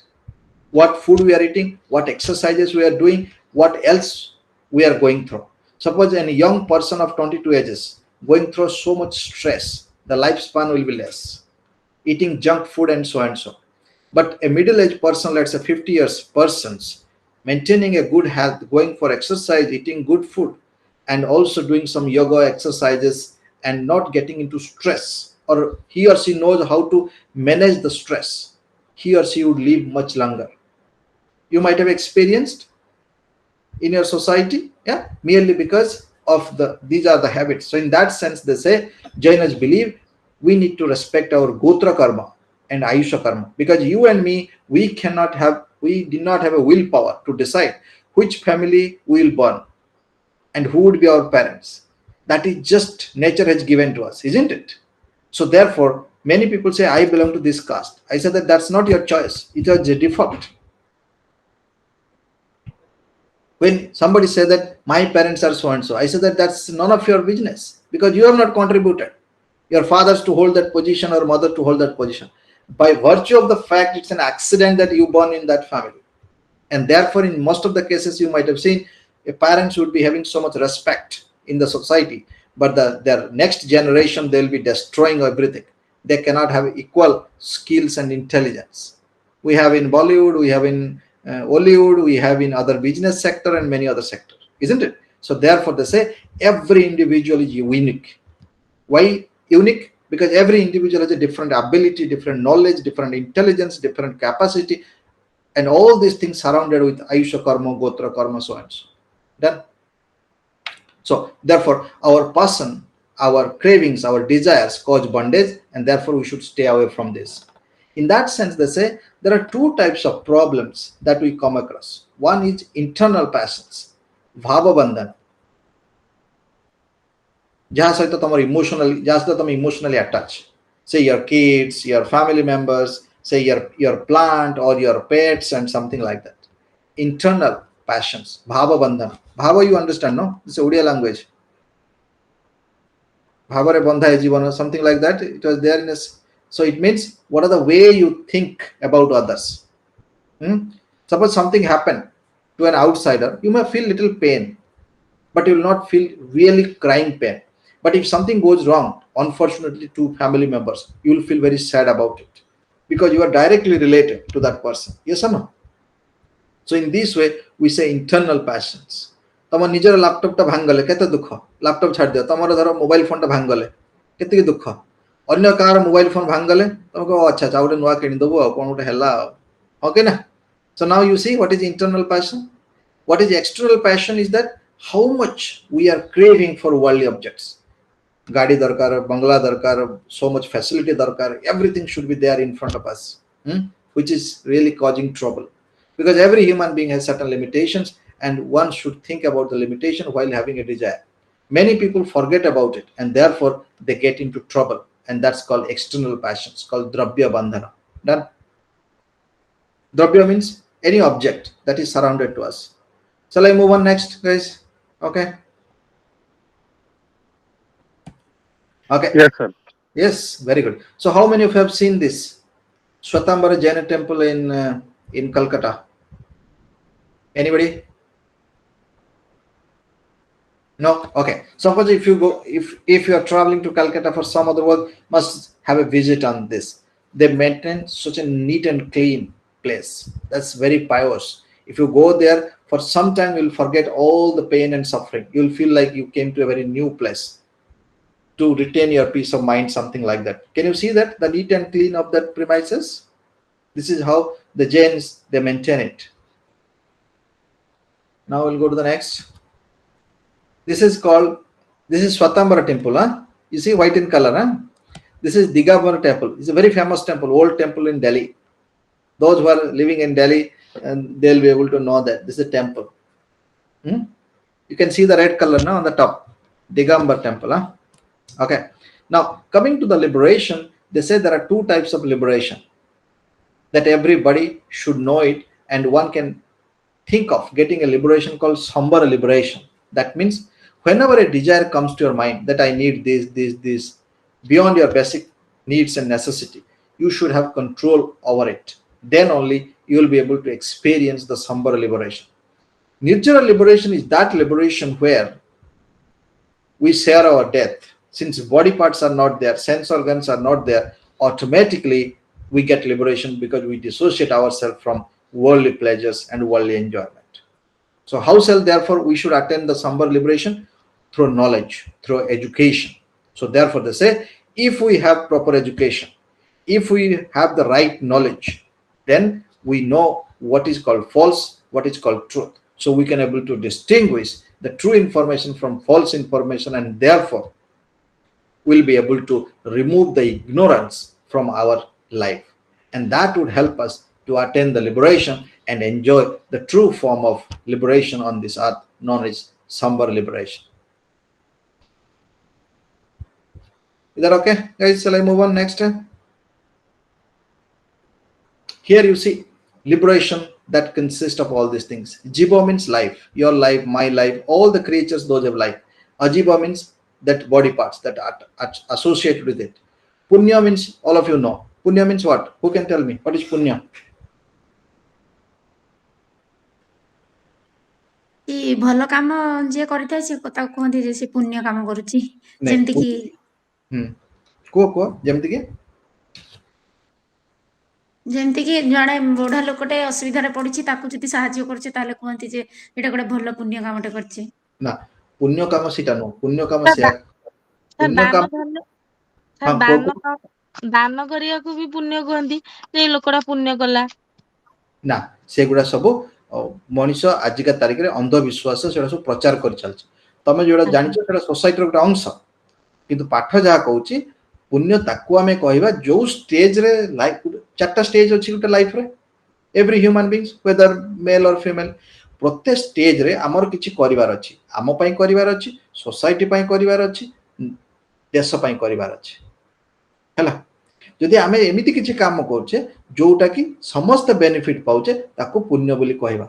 [SPEAKER 1] what food we are eating, what exercises we are doing, what else we are going through. Suppose a young person of 22 ages going through so much stress, the lifespan will be less, eating junk food and so and so. But a middle-aged person, let's say 50 years persons, maintaining a good health, going for exercise, eating good food, and also doing some yoga exercises and not getting into stress, or he or she knows how to manage the stress, he or she would live much longer. You might have experienced in your society, merely because of these are the habits. So in that sense, they say Jainas believe we need to respect our Gotra karma and Ayusha karma, because you and me, we did not have a willpower to decide which family we will born and who would be our parents. That is just nature has given to us, isn't it? So therefore, many people say, I belong to this caste. I said that that's not your choice. It was a default. When somebody said that my parents are so and so, I said that that's none of your business, because you have not contributed your fathers to hold that position or mother to hold that position. By virtue of the fact it's an accident that you born in that family. And therefore, in most of the cases, you might have seen parents would be having so much respect in the society, but their next generation, they'll be destroying everything. They cannot have equal skills and intelligence. We have in Bollywood, we have in Hollywood, we have in other business sector and many other sectors, isn't it? So therefore, they say every individual is unique. Why unique? Because every individual has a different ability, different knowledge, different intelligence, different capacity, and all these things surrounded with Ayusha Karma, Gotra Karma, so and so. Done. So therefore, our person, our cravings, our desires cause bondage, and therefore we should stay away from this. In that sense, they say there are two types of problems that we come across. One is internal passions, bhava bandhan, jaha saହିତ tamar emotionally, jaha saହିତ tame emotionally attached. Say your kids, your family members, say your plant or your pets and something like that. Internal passions, bhava bandhan. Bhava, you understand, no? This is Odia language. Bhavare bandha hai jivana, something like that. It was there in us. So it means what are the way you think about others. Suppose something happened to an outsider, you may feel little pain, but you will not feel really crying pain. But if something goes wrong, unfortunately, to family members, you will feel very sad about it because you are directly related to that person. Yes or no? So in this way, we say internal passions. तम निजर laptop टा भांगले केते दुख laptop छाड़ दियो तमरो धरो mobile phone टा भांगले केते दुख अन्य कार मोबाइल फोन भांगले तुमको अच्छा अच्छा गोटे नुआ किनि दबो कोन गोटे हला ओके ना. So now you see what is internal passion. What is external passion is that how much we are craving for worldly objects. Gadi darkar, bangla darkar, so much facility darkar, everything should be there in front of us, which is really causing trouble. Because every human being has certain limitations, and one should think about the limitation while having a desire. Many people forget about it, and therefore they get into trouble, and that's called external passions, called dravya bandhana. Done. Dravya means any object that is surrounded to us. Shall I move on next, guys? Okay. Okay.
[SPEAKER 4] Yes, sir.
[SPEAKER 1] Yes, very good. So how many of you have seen this Swatambara Jaina temple in Calcutta? Anybody? No? Okay. Suppose if you go, if you are traveling to Calcutta for some other work, must have a visit on this. They maintain such a neat and clean place. That's very pious. If you go there for some time, you'll forget all the pain and suffering. You'll feel like you came to a very new place to retain your peace of mind, something like that. Can you see that? The neat and clean of that premises? This is how the Jains, they maintain it. Now we'll go to the next. This is Swatambara temple. Huh? You see white in color. Huh? This is Digambara temple. It's a very famous temple, old temple in Delhi. Those who are living in Delhi, and they'll be able to know that this is a temple. You can see the red color now on the top. Digambara temple. Huh? Okay. Now coming to the liberation, they say there are two types of liberation that everybody should know it, and one can think of getting a liberation called Sambara liberation. That means whenever a desire comes to your mind that I need this, beyond your basic needs and necessity, you should have control over it. Then only you will be able to experience the Sambara liberation. Nirjara liberation is that liberation where we share our death. Since body parts are not there, sense organs are not there, automatically we get liberation because we dissociate ourselves from worldly pleasures and worldly enjoyment. So how shall therefore we should attain the Sambara liberation? Through knowledge, through education. So therefore they say, if we have proper education, if we have the right knowledge, then we know what is called false, what is called truth. So we can able to distinguish the true information from false information, and therefore we'll be able to remove the ignorance from our life. And that would help us to attain the liberation and enjoy the true form of liberation on this earth, known as Sambara liberation. Is that okay, guys? Shall I move on next? Here you see liberation that consists of all these things. Jiva means life, your life, my life, all the creatures, those have life. Ajiva means that body parts that are associated with it. Punya means, all of you know. Punya means what? Who can tell me? What is punya?
[SPEAKER 5] ଭଲ କାମ ଯିଏ କରିଥାଏ ସେ ତାକୁ କୁହନ୍ତି ଯେ ସେ ପୁଣ୍ୟ କାମ କରୁଛି
[SPEAKER 1] ନାଇଁ,
[SPEAKER 5] ଯେମିତି କି
[SPEAKER 1] କୁହ ଯେମିତି କି
[SPEAKER 5] ଯେମିତି କି ଜଣେ ବୁଢା ଲୋକଟେ ଅସୁବିଧାରେ ପଡିଛି ତାକୁ ଯଦି ସାହାଯ୍ୟ କରୁଛେ ତାହେଲେ କୁହନ୍ତି ଯେ ଏଇଟା ଗୋଟେ ଭଲ ପୁଣ୍ୟ କାମଟେ କରିଛି।
[SPEAKER 1] ନା ପୁଣ୍ୟ କାମ ସେଇଟା ନୁହଁ, ପୁଣ୍ୟ କାମ
[SPEAKER 6] ସାର୍
[SPEAKER 1] ସେୟା,
[SPEAKER 6] ସାର୍
[SPEAKER 1] ପୁଣ୍ୟ କାମ
[SPEAKER 6] ଦାନ ଧର୍ମ
[SPEAKER 1] ହଁ
[SPEAKER 6] ସାର୍ ଦାନ କରିବାକୁ ବି ପୁଣ୍ୟ କୁହନ୍ତି ଯେ ଏଇ ଲୋକଟା ପୁଣ୍ୟ କଲା।
[SPEAKER 1] ନା ସେଗୁଡା ସବୁ ମଣିଷ ଆଜିକା ତାରିଖରେ ଅନ୍ଧବିଶ୍ୱାସ ସେଗୁଡା ସବୁ ପ୍ରଚାର କରି ଚାଲିଛି। ତମେ ଯୋଉଟା
[SPEAKER 6] ଆଜ୍ଞା
[SPEAKER 1] ଜାଣିଛ ସେଟା ସୋସାଇଟିର ଗୋଟେ ଅଂଶ, କିନ୍ତୁ ପାଠ ଯାହା କହୁଛି ପୁଣ୍ୟ ତାକୁ ଆମେ କହିବା ଯୋଉ ଷ୍ଟେଜରେ ଲାଇଫ, 4ଟା ଷ୍ଟେଜ ଅଛି ଗୋଟେ ଲାଇଫରେ, every Humane beings weather mail ଅର୍ ଫିମେଲ୍, ପ୍ରତ୍ୟେକ ଷ୍ଟେଜରେ ଆମର କିଛି କରିବାର ଅଛି, ଆମ ପାଇଁ କରିବାର ଅଛି, ସୋସାଇଟି ପାଇଁ କରିବାର ଅଛି, ଦେଶ ପାଇଁ କରିବାର ଅଛି, ହେଲା। ଯଦି ଆମେ ଏମିତି କିଛି କାମ କରୁଛେ ଯୋଉଟା କି ସମସ୍ତେ ବେନିଫିଟ ପାଉଛେ ତାକୁ ପୁଣ୍ୟ ବୋଲି କହିବା।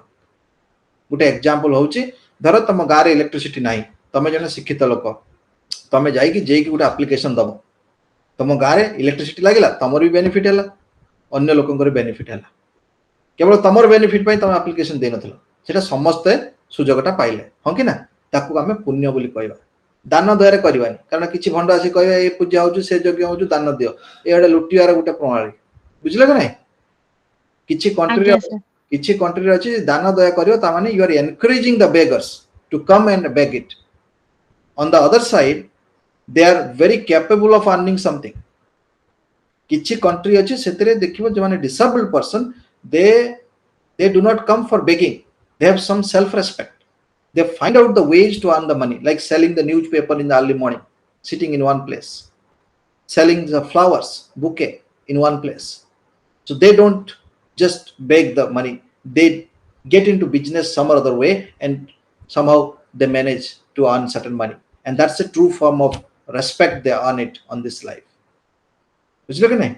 [SPEAKER 1] ଗୋଟେ ଏକ୍ଜାମ୍ପଲ ହଉଛି, ଧର ତମ ଗାଁରେ ଇଲେକ୍ଟ୍ରିସିଟି ନାହିଁ, ତମେ ଜଣେ ଶିକ୍ଷିତ ଲୋକ, ତମେ ଯାଇକି ଗୋଟେ ଆପ୍ଲିକେସନ ଦବ, ତମ ଗାଁରେ ଇଲେକ୍ଟ୍ରିସିଟି ଲାଗିଲା, ତମର ବି ବେନିଫିଟ ହେଲା, ଅନ୍ୟ ଲୋକଙ୍କର ବେନିଫିଟ ହେଲା। କେବଳ ତମର ବେନିଫିଟ ପାଇଁ ତମେ ଆପ୍ଲିକେସନ ଦେଇନଥିଲ, ସେଟା ସମସ୍ତେ ସୁଯୋଗଟା ପାଇଲେ, ହଁ କି ନା, ତାକୁ ଆମେ ପୁଣ୍ୟ ବୋଲି କହିବା। ଦାନ ଦୟାରେ କରିବାନି, କାରଣ କିଛି ଭଣ୍ଡ ଆସି କହିବା ଏ ପୂଜା ହଉଛି, ସେ ଯଜ୍ଞ ହଉଛି, ଦାନ ଦିଅ, ଏ ଗୋଟେ ଲୁଟିବାର ଗୋଟେ ପ୍ରଣାଳୀ, ବୁଝିଲେ କି ନାଇଁ। କିଛି କଣ୍ଟ୍ରିରେ
[SPEAKER 6] ଆଜ୍ଞା ସାର୍
[SPEAKER 1] ଅଛି ଦାନ ଦୟା କରିବ, ତା ମାନେ you are encouraging the beggars to come and beg it. On the other side they are very capable of earning something. କିଛି କଣ୍ଟ୍ରି ଅଛି ସେଥିରେ ଦେଖିବ ଯୋଉମାନେ disabled person, they do not come for begging, they have some self respect, they find out the ways to earn the money, like selling the newspaper in the early morning, sitting in one place, selling the flowers bouquet in one place. So they don't just beg the money, they get into business some other way, and somehow they manage to earn certain money, and that's a true form of respect they earn it on this life. बुझलो कि नहीं?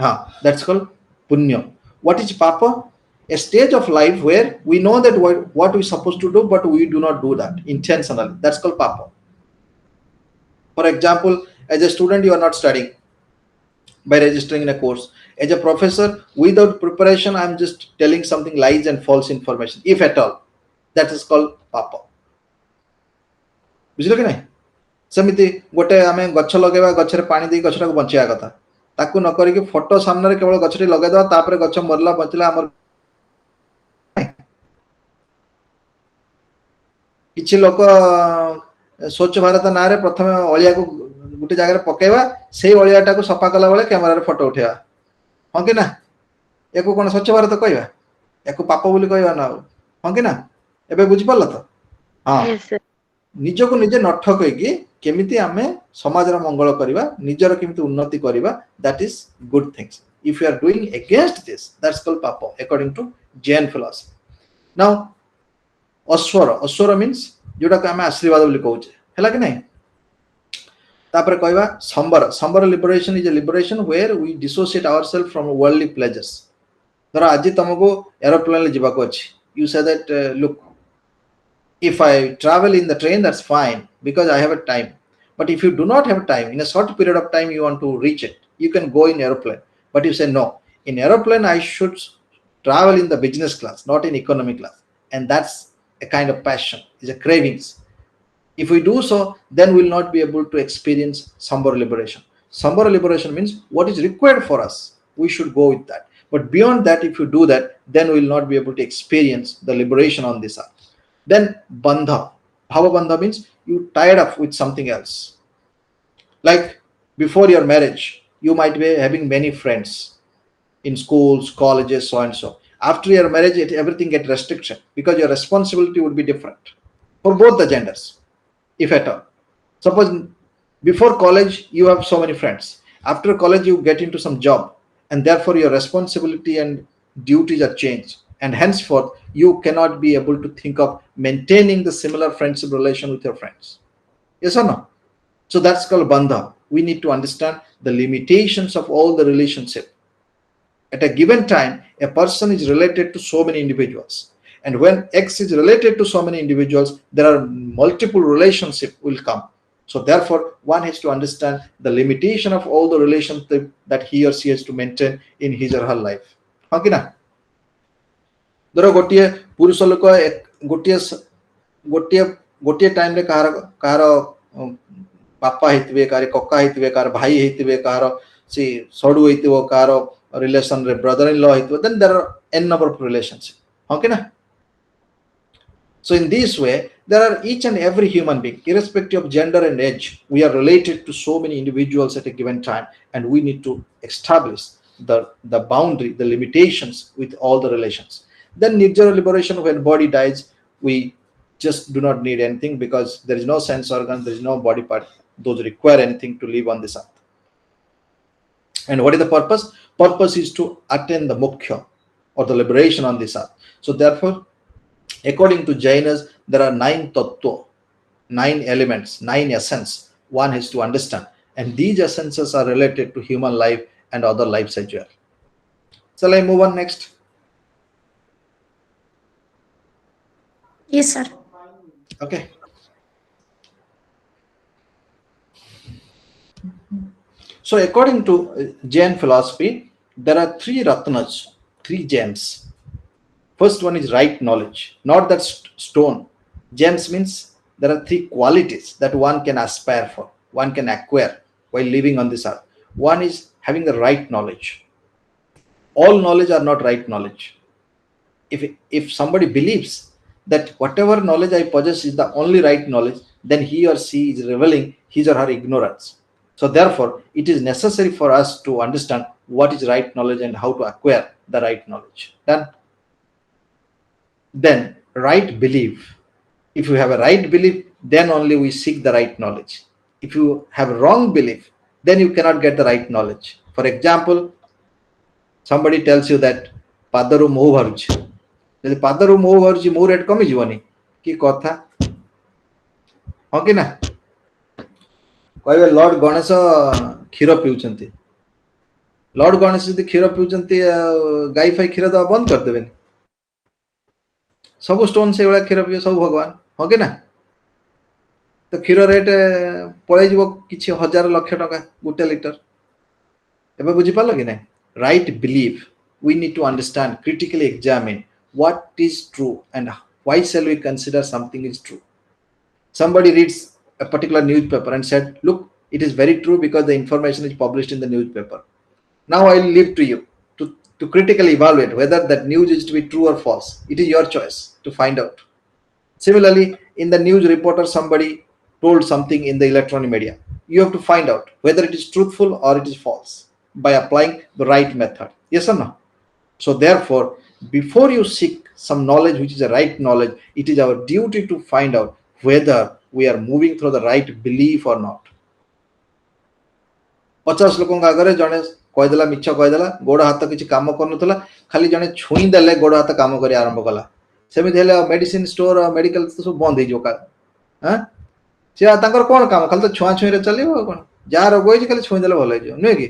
[SPEAKER 1] हाँ, that's called punya. What is papa? A stage of life where we know that what we're supposed to do, but we do not do that intentionally. That's called papa. For example, as a student, you are not studying by registering in a course. As a professor, without preparation, I'm just telling something lies and false information, if at all. That is called papa. ବୁଝିଲ କି ନାହିଁ? ସେମିତି ଗୋଟେ ଆମେ ଗଛ ଲଗେଇବା, ଗଛରେ ପାଣି ଦେଇ ଗଛଟାକୁ ବଞ୍ଚେଇବା କଥା, ତାକୁ ନ କରିକି ଫଟୋ ସାମ୍ନାରେ କେବଳ ଗଛଟି ଲଗେଇଦେବା, ତାପରେ ଗଛ ମରିଲା ବଞ୍ଚିଲା ଆମର କିଛି ଲୋକ ସ୍ୱଚ୍ଛ ଭାରତ ନାଁରେ ପ୍ରଥମେ ଅଳିଆକୁ ଗୋଟେ ଜାଗାରେ ପକେଇବା, ସେଇ ଅଳିଆଟାକୁ ସଫା କଲା ବେଳେ କ୍ୟାମେରାରେ ଫଟୋ ଉଠେଇବା, ହଁ କି ନା? ୟାକୁ କ'ଣ ସ୍ୱଚ୍ଛ ଭାରତ କହିବା? ୟାକୁ ପାପ ବୋଲି କହିବା ନା, ହଁ କି ନା? ଏବେ ବୁଝିପାରିଲ ତ? ହଁ,
[SPEAKER 6] Yes, sir.
[SPEAKER 1] ନିଜକୁ ନିଜେ ନ ଠକେଇକି କେମିତି ଆମେ ସମାଜର ମଙ୍ଗଳ କରିବା, ନିଜର କେମିତି ଉନ୍ନତି କରିବା, that is good things. If you are doing against this, that's called papa according to Jain philosophy. Now ଅଶ୍ୱର means ଯୋଉଟାକୁ ଆମେ ଆଶୀର୍ବାଦ ବୋଲି କହୁଛେ, ହେଲା କି ନାହିଁ? ତାପରେ କହିବା ସମ୍ବର liberation is a liberation where we dissociate ourselves from worldly pleasures. ଧର ଆଜି ତମକୁ ଏରୋପ୍ଲେନରେ ଯିବାକୁ ଅଛି, you say that look, if I travel in the train, that's fine because I have a time. But if you do not have time, in a short period of time you want to reach it, you can go in aeroplane. But you say no, in aeroplane I should travel in the business class, not in economy class. And that's a kind of passion, is a cravings. If we do so, then we will not be able to experience Sambhara liberation. Sambhara liberation means what is required for us, we should go with that. But beyond that, if you do that, then we will not be able to experience the liberation on this earth. Then bandha. Bhava bandha means you tied up with something else. Like before your marriage, you might be having many friends in schools, colleges, so and so. After your marriage, everything get restriction because your responsibility would be different for both the genders, if at all. Suppose before college you have so many friends, after college you get into some job, and therefore your responsibility and duties are changed, and henceforth you cannot be able to think of maintaining the similar friendship relation with your friends. Yes or no? So that's called bandha. We need to understand the limitations of all the relationship. At a given time, a person is related to so many individuals, and when X is related to so many individuals, there are multiple relationships will come. So therefore one has to understand the limitation of all the relationship that he or she has to maintain in his or her life. ହଁ କି ନା? ଧର ଗୋଟିଏ ପୁରୁଷ ଲୋକ ଗୋଟିଏ ଗୋଟିଏ ଗୋଟିଏ ଟାଇମରେ କାହାର ବାପା ହେଇଥିବେ, କାହାର କକା ହେଇଥିବେ, କାହାର ଭାଇ ହେଇଥିବେ, କାହାର ସେ ସଡୁ ହେଇଥିବ, କାହାର relation brother-in-law, then there are n number of relations. Okay, na? So in this way, there are each and every human being, irrespective of gender and age, we are related to so many individuals at a given time, and we need to establish the boundary, the limitations with all the relations. Then nirjara liberation, when body dies, we just do not need anything, because there is no sense organ, there is no body part, those require anything to live on this earth. And what is the purpose? Purpose is to attain the moksha, or the liberation on this earth. So therefore, according to Jainas, there are 9 tattva, 9 elements, 9 essence one has to understand. And these essences are related to human life and other lives as well. Shall I move on next?
[SPEAKER 5] Yes, sir.
[SPEAKER 1] Okay. So according to Jain philosophy, there are 3 ratnas, 3 gems. First one is right knowledge, not that stone. Gems means there are 3 qualities that one can aspire for, one can acquire while living on this earth. One is having the right knowledge. All knowledge are not right knowledge. If somebody believes that whatever knowledge I possess is the only right knowledge, then he or she is revealing his or her ignorance. So therefore, it is necessary for us to understand what is right knowledge and how to acquire the right knowledge. Then right belief. If you have a right belief, then only we seek the right knowledge. If you have a wrong belief, then you cannot get the right knowledge. For example, somebody tells you that Padaru mohu bharuchi. ଯଦି ପାଦରୁ ମହୁ ବାହାରୁଛି, ମହୁ rate କମିଯିବନି? କି କଥା, ହଁ କି ନା? କହିବେ ଲର୍ଡ ଗଣେଶ କ୍ଷୀର ପିଉଛନ୍ତି, ଲର୍ଡ ଗଣେଶ ଯଦି କ୍ଷୀର ପିଉଛନ୍ତି, ଗାଈ ଫାଇ କ୍ଷୀର ଦେବା ବନ୍ଦ କରିଦେବେନି? ସବୁ ଷ୍ଟୋନ୍ ସେଇଭଳିଆ କ୍ଷୀର ପିଇବେ, ସବୁ ଭଗବାନ, ହଁ କି ନା? ତ କ୍ଷୀର ରେଟ୍ ପଳେଇଯିବ କିଛି 1000 ଲକ୍ଷ ଟଙ୍କା ଗୋଟେ ଲିଟର। ଏବେ ବୁଝିପାରିଲ କି ନାଇଁ? Right believe, we need to understand, critically examine what is true and why shall we consider something is true. Somebody reads a particular newspaper and said, look, it is very true because the information is published in the newspaper. Now I will leave to you to critically evaluate whether that news is to be true or false. It is your choice to find out. Similarly, in the news reporter, somebody told something in the electronic media. You have to find out whether it is truthful or it is false by applying the right method. Yes or no? So therefore, before you seek some knowledge which is the right knowledge, it is our duty to find out whether we are moving through the right belief or not. 50 ଲୋକଙ୍କ ଆଗରେ ଜଣେ କହିଦେଲା, ମିଛ କହିଦେଲା, ଗୋଡ଼ ହାତ କିଛି କାମ କରୁନଥିଲା, ଖାଲି ଜଣେ ଛୁଇଁ ଦେଲେ ଗୋଡ଼ ହାତ କାମ କରି ଆରମ୍ଭ କଲା। ସେମିତି ହେଲେ ମେଡିସିନ ଷ୍ଟୋର ମେଡିକାଲ ସବୁ ବନ୍ଦ ହେଇଯିବ କା? ସେ ତାଙ୍କର କ'ଣ କାମ? ଖାଲି ତ ଛୁଆଁ ଛୁଇଁରେ ଚାଲିବ ଆଉ କ'ଣ? ଯାହା ରୋଗ ହେଇଛି ଖାଲି ଛୁଇଁ ଦେଲେ ଭଲ ହେଇଯିବ, ନୁହେଁ କି?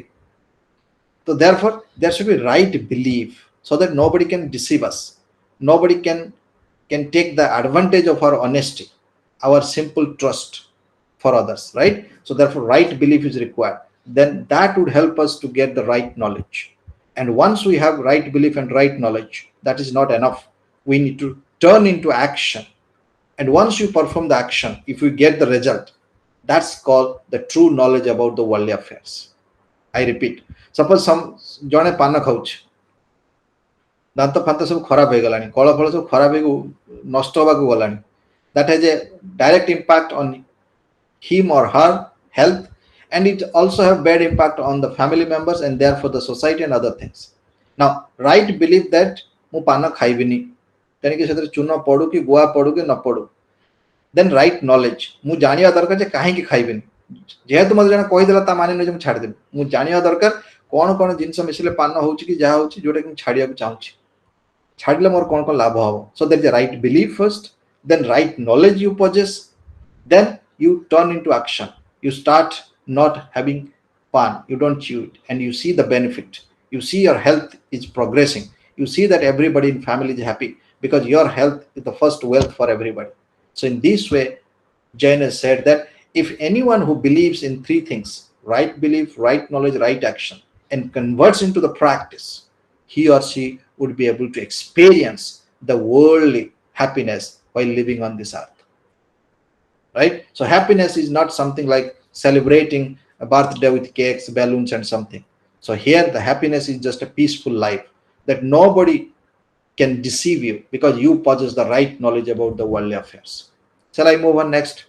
[SPEAKER 1] So therefore, there should be right belief so that nobody can deceive us. Nobody can take the advantage of our honesty, our simple trust for others, right? So therefore, right belief is required. Then that would help us to get the right knowledge. And once we have right belief and right knowledge, that is not enough. We need to turn into action. And once you perform the action, if you get the result, that's called the true knowledge about the worldly affairs. I repeat, suppose ଜଣେ ପାନ ଖାଉଛି, ଦାନ୍ତ ଫାନ୍ତ ସବୁ ଖରାପ ହେଇଗଲାଣି, କଳ ଫଳ ସବୁ ଖରାପ ହେଇକି ନଷ୍ଟ ହବାକୁ ଗଲାଣି. That has a direct impact on him or her health, and it also have bad impact on the family members and therefore the society and other things. Now, right belief that ମୁଁ ପାନ ଖାଇବିନି, ତେଣିକି ସେଥିରେ ଚୂନ ପଡୁ କି ଗୁଆ ପଡୁ କି ନ ପଡୁ. Then right knowledge, ମୁଁ ଜାଣିବା ଦରକାର ଯେ କାହିଁକି ଖାଇବିନି. ଯେହେତୁ ମୋତେ ଜଣେ କହିଦେଲା ତା ମାନେ ନୁହେଁ ଯେ ମୁଁ ଛାଡ଼ିଦେବି. ମୁଁ ଜାଣିବା ଦରକାର କ'ଣ କ'ଣ ଜିନିଷ ମିଶିଲେ ପାନ ହଉଛି କି ଯାହା ହଉଛି ଯୋଉଟା କି ମୁଁ ଛାଡ଼ିବାକୁ ଚାହୁଁଛି, ଛାଡ଼ିଲେ ମୋର କ'ଣ କ'ଣ ଲାଭ ହବ. So there is a right belief first, then right knowledge you possess, then you turn into action. You start not having pan, you don't chew it, and you see the benefit. You see your health is progressing. You see that everybody in family is happy because your health is the first wealth for everybody. So in this way, Jain has said that if anyone who believes in 3 things, right belief, right knowledge, right action, and converts into the practice, he or she would be able to experience the worldly happiness while living on this earth. Right? So happiness is not something like celebrating a birthday with cakes, balloons and something. So here the happiness is just a peaceful life, that nobody can deceive you because you possess the right knowledge about the worldly affairs. Shall I move on next?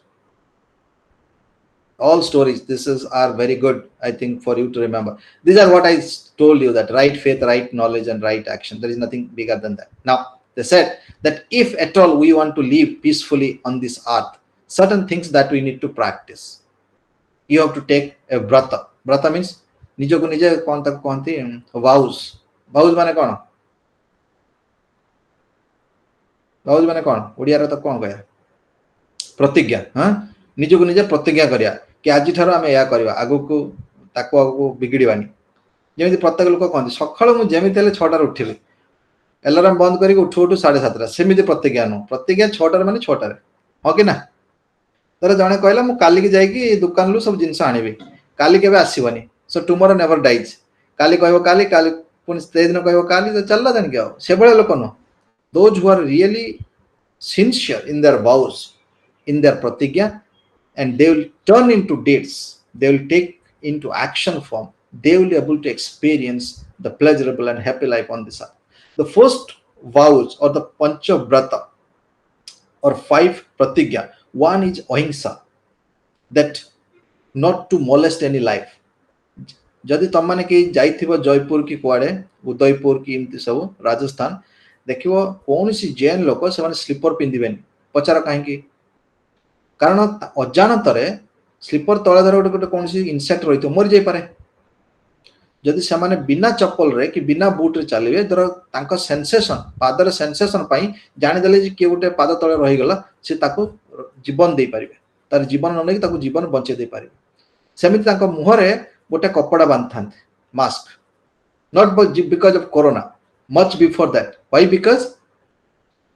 [SPEAKER 1] All stories, this is are very good, I think, for you to remember. These are what I told you, that right faith, right knowledge, and right action. There is nothing bigger than that. Now they said that if at all we want to live peacefully on this earth, certain things that we need to practice. You have to take a brata. Brata means ନିଜକୁ ନିଜେ କଣ ତାକୁ କହନ୍ତି, vows. Vows ମାନେ କଣ? vows ମାନେ କଣ ଓଡ଼ିଆରେ ତ କଣ କହିବା, ପ୍ରତିଜ୍ଞା। ହଁ, ନିଜକୁ ନିଜେ ପ୍ରତିଜ୍ଞା କରିବା कि आज ठार आम या करवा, आगू ताको आगू बिगिड़वानी। जमी प्रत्येक लोक कहते सकालू मुझे जमी छटार उठिली, एलाराम बंद करके उठू उठू 7:30, सेमती प्रतिज्ञा नुह। प्रतिज्ञा 6टार माने 6टार, हाँ कि ना। तर जड़े कहला मु काली की जाइकी दुकान लु सब जिनस आनिबी, काली केबे आसीबनी, सो टुमरो नेवर डाइज। काली कहबो काली, काली पुणी से दिन कहबो काली, तो चलला जान के से भले लोक नुह। Those who are really sincere in their vows, in their pratigya, and they will turn into deeds, they will take into action form, they will be able to experience the pleasurable and happy life on this earth. The first vows or the pancha brata or 5 pratigya, one is ahimsa, that not to molest any life. जदि तुम मैंने कहीं जाइथिबो जयपुर की कुआड़े, उदयपुर की इमती सब राजस्थान, देखिबो कौन सी जैन लोक से माने स्लीपर पिंधिबेनी। पचार कहीं, कारण अजाणतरे स्लीपर तले धर गोटे कौन सी इनसेक्ट रही मरी जाई पारे। जदि से माने बिना चप्पल रे कि बिना बूट रे चलिए, धर तांको सेंसेशन, पादर सेंसेशन पाई जानिदेले जे किए गोटे पाद तले रही गला, से ताको जीवन दे पारिबे, तार जीवन न नेकी ताको जीवन बंचे दे पारिबे। सेमिति तांको मुहरे गोटे कपड़ा बांधथांते, mask, not because of corona, much before that. Why? Because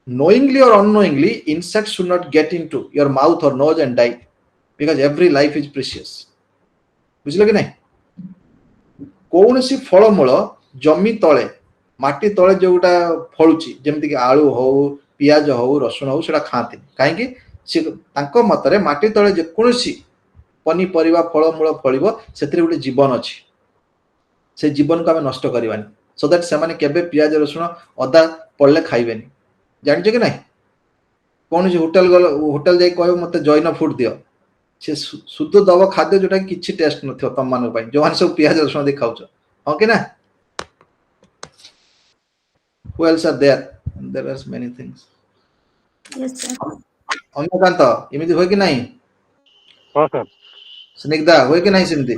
[SPEAKER 1] knowingly or unknowingly insects should not get into your mouth or nose and die, because every life is precious. बुझिल कि नहीं? कौन सी फलमूल जमी तले माटी तले जोटा फलुची, जेमती कि आलू हो, पियाज हो, रसुण हो, सेटा खाती कहीं सी मतरे माटी तले जेकोसी पनीपरिया फलमूल फलिबो, सेतिरे गोटे जीवन अच्छी, से जीवन को आम नष्ट करवानी, सो दैट से माने केबे पियाज रसुण अदा पड़ले खाइबेनी। जानिछ कि नहीं? कौन सी होटल जाई कहबो मते जैन फूड दियो, से शुद्ध दब खाद्य जोटा किछि टेस्ट नथियो तम मान पई, जो माने सब पियाज रसुण दे खाउछ, हां कि ना। Who else are there? There are many things.
[SPEAKER 5] Yes, sir.
[SPEAKER 1] अन्यकांत इमिति होय कि नहीं?
[SPEAKER 4] हाँ सर।
[SPEAKER 1] स्निग्धा होय कि नहीं सिमती?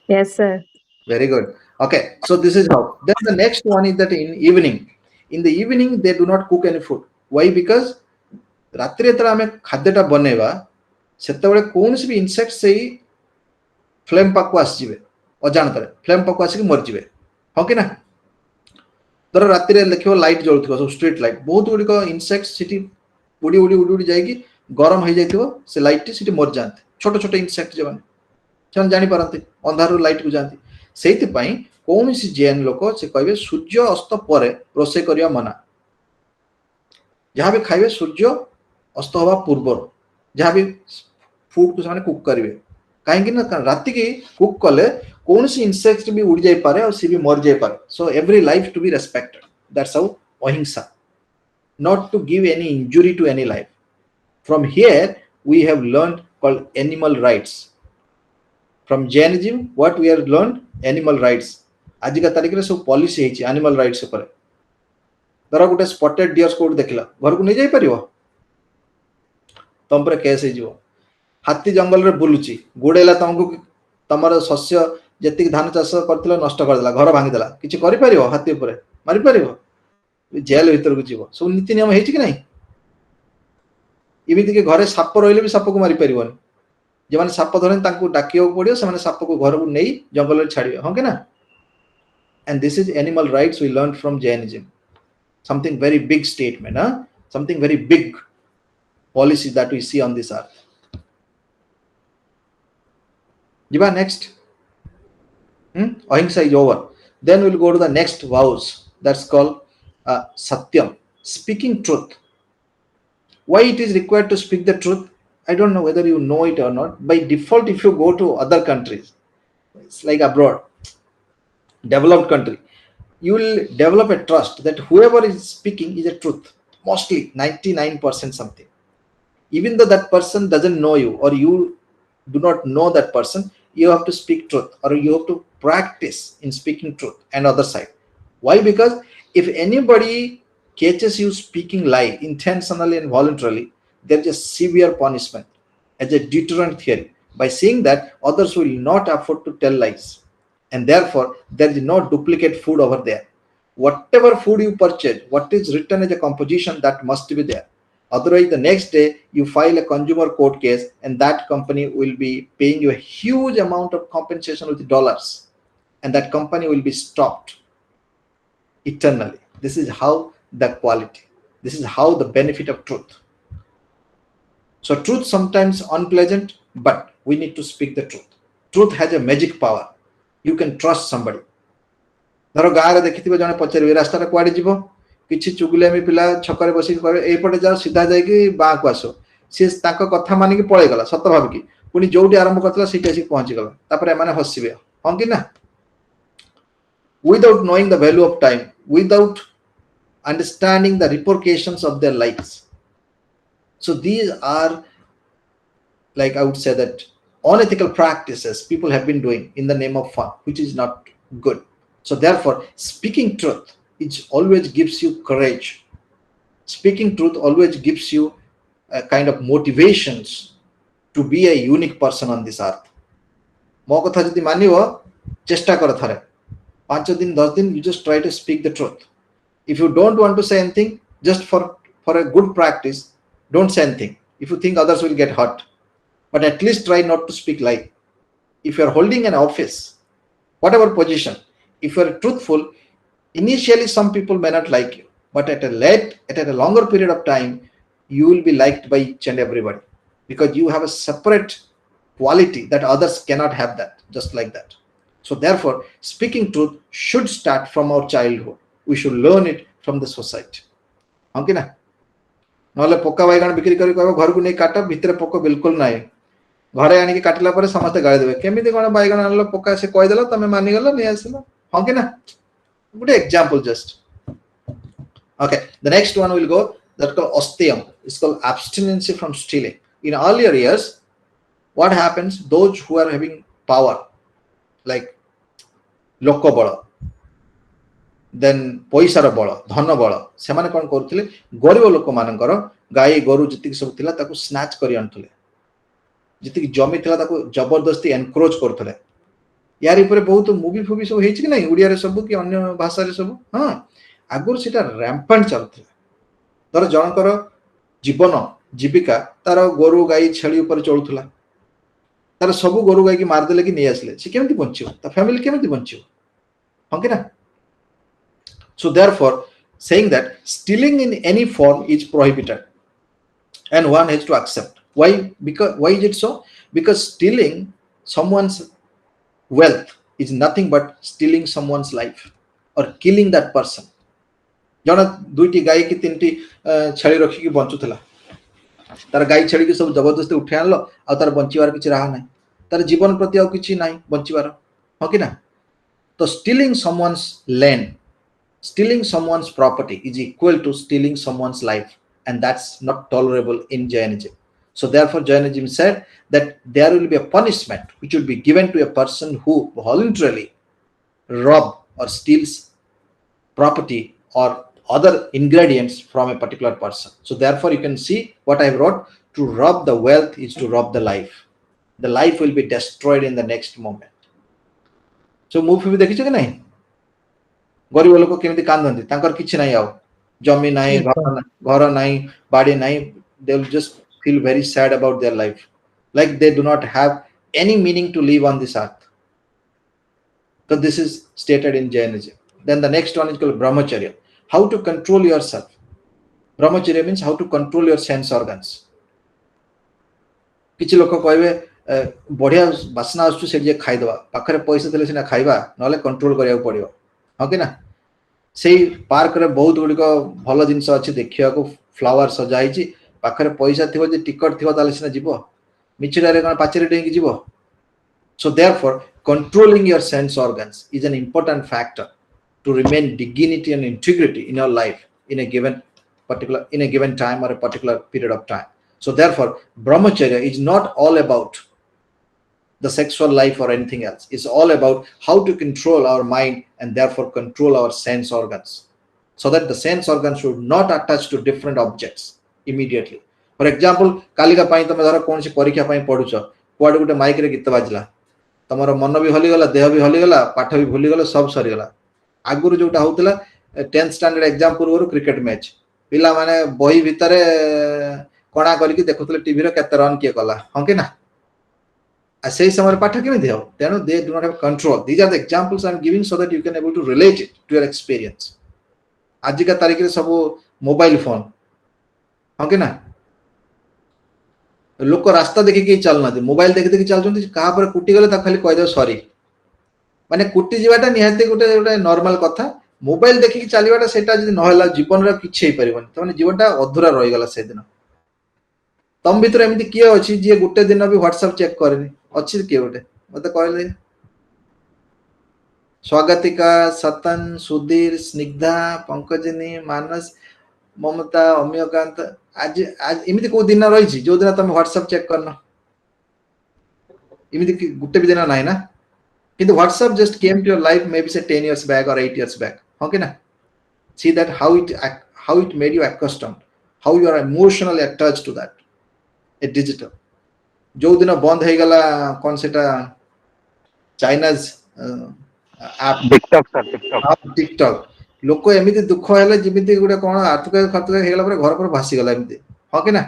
[SPEAKER 2] Yes, sir.
[SPEAKER 1] Very good. Okay, so this is how. Then the next one is that in evening. In the evening, they do not cook any food. Why? Because रात्रि जेतरा आमे खाद्यटा बनेबा, सेतबेले कोनसी भी इंसेक्ट से फ्लेम पाकु आसीबे, अजाणतरे फ्लेम पाकु आसी मर जिवे, हां कि ना। धर रात्रि रे देखिबो लाइट जळुथिबो, सब स्ट्रीट लाइट, बहुत गुडी को इंसेक्ट सिटी उडी उडी उडी उडी जाईकी गरम हो जाइथिबो, से लाइट टी सिटी मर जांते। छोट छोट इंसेक्ट जे माने जानी पारती, अंधार लाइट को जाती। से कौन सी जैन लोक से कहे सूर्य अस्त पर रोषे करने मना, जहाँ भी खाइबे सूर्य अस्त हवा पूर्व, जहाँ भी फूड को कुक करेंगे, कहीं राति की कुक कले कौन सी इंसेक्ट भी उड़ जाई पारे और सी भी मर जाई पारे। So every life to be respected, that's how ahimsa, not to give any injury to any life. From here we have learned called animal rights. From Jainism what we have learned, animal rights. आज का तारीख रे सब policy है animal rights ऊपर। धर गोटे spotted deer code देखला, घर को नहीं जाई परियो, तुम पर केस है जीवो। हाथी जंगल रे बुलुची, गोडेला तुमको तमर शस्य जति धान चाष करथिला नष्ट कर देला, घर भांगी देला, किछि करि परियो? हाथी ऊपर मारि परियो? जेल भीतर को जीवो। सब नीति नियम है कि नहीं? इमिति के घरे साप रहिले भी साप को मारि परिबोनी, जे माने साप धरन तांको डाकियो पड़ियो, से माने साप को घर को नहीं जंगल रे छाड़ियो, हां कि ना। And this is animal rights we learned from Jainism. Something very big statement, huh? Something very big policy that we see on this earth. Jiva, next. Ahimsa is over. Then we'll go to the next vows. That's called Satyam, speaking truth. Why it is required to speak the truth? I don't know whether you know it or not. By default, if you go to other countries, it's like abroad. developed country, you will develop a trust that whoever is speaking is a truth, mostly 99% something. Even though that person doesn't know you or you do not know that person, you have to speak truth or you have to practice in speaking truth and other side. Why? Because if anybody catches you speaking lie intentionally and voluntarily, there is a severe punishment as a deterrent theory. By saying that, others will not afford to tell lies, and therefore there is no duplicate food over there. Whatever food you purchase, what is written as a composition, that must be there. Otherwise, the next day you file a consumer court case, and that company will be paying you a huge amount of compensation with dollars, and that company will be stopped eternally. This is how the quality, this is how the benefit of truth. So truth sometimes unpleasant, but we need to speak the truth. Truth has a magic power. You can trust somebody. ଧର ଗାଁରେ ଦେଖିଥିବେ ଜଣେ ପଚାରିବେ ରାସ୍ତାଟା କୁଆଡେ ଯିବ, କିଛି ଚୁଗୁଲିଆମୀ ପିଲା ଛକରେ ବସିକି କହିବେ ଏଇପଟେ ଯାଅ, ସିଧା ଯାଇକି ବାଁକୁ ଆସ। ସିଏ ତାଙ୍କ କଥା ମାନିକି ପଳେଇଗଲା ସତ ଭାବିକି, ପୁଣି ଯୋଉଠି ଆରମ୍ଭ କରିଥିଲା ସେଇଠି ଆସିକି ପହଞ୍ଚିଗଲା, ତାପରେ ଏମାନେ ହସିବେ, ହଁ କି ନା? Without knowing the value of time, without understanding the repercussions of their lives. So these are, like I would say, that unethical practices people have been doing in the name of fun, which is not good. So therefore, speaking truth, it always gives you courage. Speaking truth always gives you a kind of motivations to be a unique person on this earth. ମୋ କଥା ଯଦି ମାନିବ, ଚେଷ୍ଟା କର ଥରେ 5 ଦିନ 10 ଦିନ, you just try to speak the truth. If you don't want to say anything, just for a good practice, don't say anything if you think others will get hurt, but at least try not to speak lie. If you are holding an office, whatever position, if you are truthful, initially some people may not like you, but at a longer period of time, you will be liked by each and everybody, because you have a separate quality that others cannot have, that just like that. So therefore, speaking truth should start from our childhood. We should learn it from the society. Okay na? ନହେଲେ ପକା ବାଇଗଣ ବିକ୍ରି କରି କହିବ ଘରକୁ ନେଇ କାଟ, ଭିତରେ ପୋକ ବିଲକୁଲ ନାହିଁ, ଘରେ ଆଣିକି କାଟିଲା ପରେ ସମସ୍ତେ ଗାଳି ଦେବେ, କେମିତି କଣ ବାଇଗଣ ଆଣିଲ, ପକା ସେ କହିଦେଲା, ତମେ ମାନିଗଲ, ନେଇ ଆସିଲ, ହଁ କି ନା? Good example just. Okay, the next one will go, that called osteum. It's called abstinence from stealing. In earlier years, what happens, those who are having power, like ଲୋକ ବଳ, ଦେନ୍ ପଇସାର ବଳ, ଧନ ବଳ, ସେମାନେ କଣ କରୁଥିଲେ, ଗରିବ ଲୋକମାନଙ୍କର ଗାଈ ଗୋରୁ ଯେତିକି ସବୁ ଥିଲା ତାକୁ ସ୍ନାଚ୍ କରି ଆଣୁଥିଲେ, ଯେତିକି ଜମି ଥିଲା ତାକୁ ଜବରଦସ୍ତି ଏନକ୍ରୋଚ୍ କରୁଥିଲେ। यार ଉପରେ ବହୁତ ମୁଭି ଫୁଭି ସବୁ ହେଇଛି କି ନାହିଁ, ଓଡ଼ିଆରେ ସବୁ କି ଅନ୍ୟ ଭାଷାରେ ସବୁ। ହଁ, ଆଗରୁ ସେଟା ରାମ୍ପାଣ୍ଟ ଚାଲୁଥିଲା। ଧର ଜଣଙ୍କର ଜୀବନ ଜୀବିକା ତାର ଗୋରୁ ଗାଈ ଛେଳି ଉପରେ ଚଳୁଥିଲା, ତାର ସବୁ ଗୋରୁ ଗାଈକି ମାରିଦେଲେ କି ନେଇ ଆସିଲେ, ସେ କେମିତି ବଞ୍ଚିବ, ତା ଫ୍ୟାମିଲି କେମିତି ବଞ୍ଚିବ, ହଁ କି ନା? So therefore, saying that stealing in any form is prohibited, and one has to accept. Why? Because why is it so? Because stealing someone's wealth is nothing but stealing someone's life or killing that person. ଜଣେ 2ଟି ଗାଈ କି 3ଟି ଛେଳି ରଖିକି ବଞ୍ଚୁଥିଲା, ତାର ଗାଈ ଛେଳି କି ସବୁ ଜବରଦସ୍ତି ଉଠେଇ ଆଣିଲ, ଆଉ ତାର ବଞ୍ଚିବାର କିଛି ରାହା ନାହିଁ, ତାର ଜୀବନ ପ୍ରତି ଆଉ କିଛି ନାହିଁ ବଞ୍ଚିବାର, ହଁ କି ନା? ତ stealing someone's land, stealing someone's property is equal to stealing someone's life, and that's not tolerable in Jainism. So therefore, Jainism said that there will be a punishment which will be given to a person who voluntarily rob or steals property or other ingredients from a particular person. So therefore, you can see what I wrote, to rob the wealth is to rob the life. The life will be destroyed in the next moment. So movie ଦେଖିଛ କି ନାହିଁ? ଗରିବ ଲୋକ କେମିତି କାନ୍ଦନ୍ତି, ତାଙ୍କର କିଛି ନାହିଁ, ଆଉ ଜମି ନାହିଁ, ଘର ନାହିଁ, ବାଡ଼ି ନାହିଁ, they will just feel very sad about their life, like they do not have any meaning to live on this earth. So this is stated in Jainism. Then the next one is called brahmacharya, how to control yourself. Brahmacharya means how to control your sense organs. କିଛି ଲୋକ କହିବେ ବଢିଆ ବାସ୍ନା ଆସୁଛି, ସେଠି ଯେ ଖାଇଦେବା, ପାଖରେ ପଇସା ଦେଲେ ସିନା ଖାଇବା, ନହେଲେ କଣ୍ଟ୍ରୋଲ କରିବାକୁ ପଡିବ, ହଁ କି ନା? ସେଇ ପାର୍କରେ ବହୁତ ଗୁଡ଼ିକ ଭଲ ଜିନିଷ ଅଛି ଦେଖିବାକୁ, ଫ୍ଲାୱାର ସଜା ହେଇଛି, ପାଖରେ ପଇସା ଥିବ, ଯେ ଟିକଟ ଥିବ, ତାହେଲେ ସିନା ଯିବ, ମିଛୁଟାରେ କ'ଣ ପାଚେରୀ ଡେଇଁକି ଯିବ? So therefore, controlling your sense organs is an important factor to remain dignity and integrity in your life in a given time or a particular period of time. So therefore brahmacharya is not all about the sexual life or anything else. It's all about how to control our mind and therefore control our sense organs, so that the sense organs should not attach to different objects immediately. For example, Kalika पाई तमे धर कोन से परीक्षा पाई पढुछ, कुआडे गुटे mic रे गीत बाजला, तमरो मन भी हली गला, देह भी हली गला, पाठ भी भूली गला, सब सरी गला. आगुरु जोटा होतला 10th स्टैंडर्ड एग्जाम पूर्व क्रिकेट मैच पिला माने बही भितरे कणा करके देखुतले टीवी रे केते रन किए कला, हां कि ना से समय पाठ केमिति हो. तेणु they do not have control. These are the examples I am giving so that you can able to relate it to your experience. आज का तारीख रे सब मोबाइल फोन, हां कि ना लोक रास्ता देखि के चलना दे, मोबाइल देखि देखि चलचंती, कहा पर कुटी गले ता खाली कह दे सॉरी, माने कुटी जीवाटा निहाते गोटे गोटे नॉर्मल कथा. मोबाइल देखि के चलीवाटा सेटा जदि न होला जीवन रे किछ हे परिबन, त माने जीवनटा अधूरा रहि गला से दिन. तम भीतर एमिति किए अछि जे गुटे दिन भी व्हाट्सएप चेक करनी अछि के गोटे मते कहले. स्वागतिका, सतन, सुधीर, स्निग्धा, पंकजिनी, मानस, ममता, अम्यकांत, आज आज एमिति को दिन रही छी जो दिन तुम व्हाट्सएप चेक करना, एमिति गुटे भी दिन नाही ना. किंतु WhatsApp just came to your life maybe say 10 years back or 8 years back. हां कि ना. See that how it made you accustomed, how you are emotionally attached to that a digital. जो दिन बंद हे गला कौन सेटा चाइनाज ऐप टिकटॉक, लोक एमिति दुख हेले जिमिति गुटे कोन आतुके खतुके हे गला पर घर पर भासी गला एमिति, हां कि ना.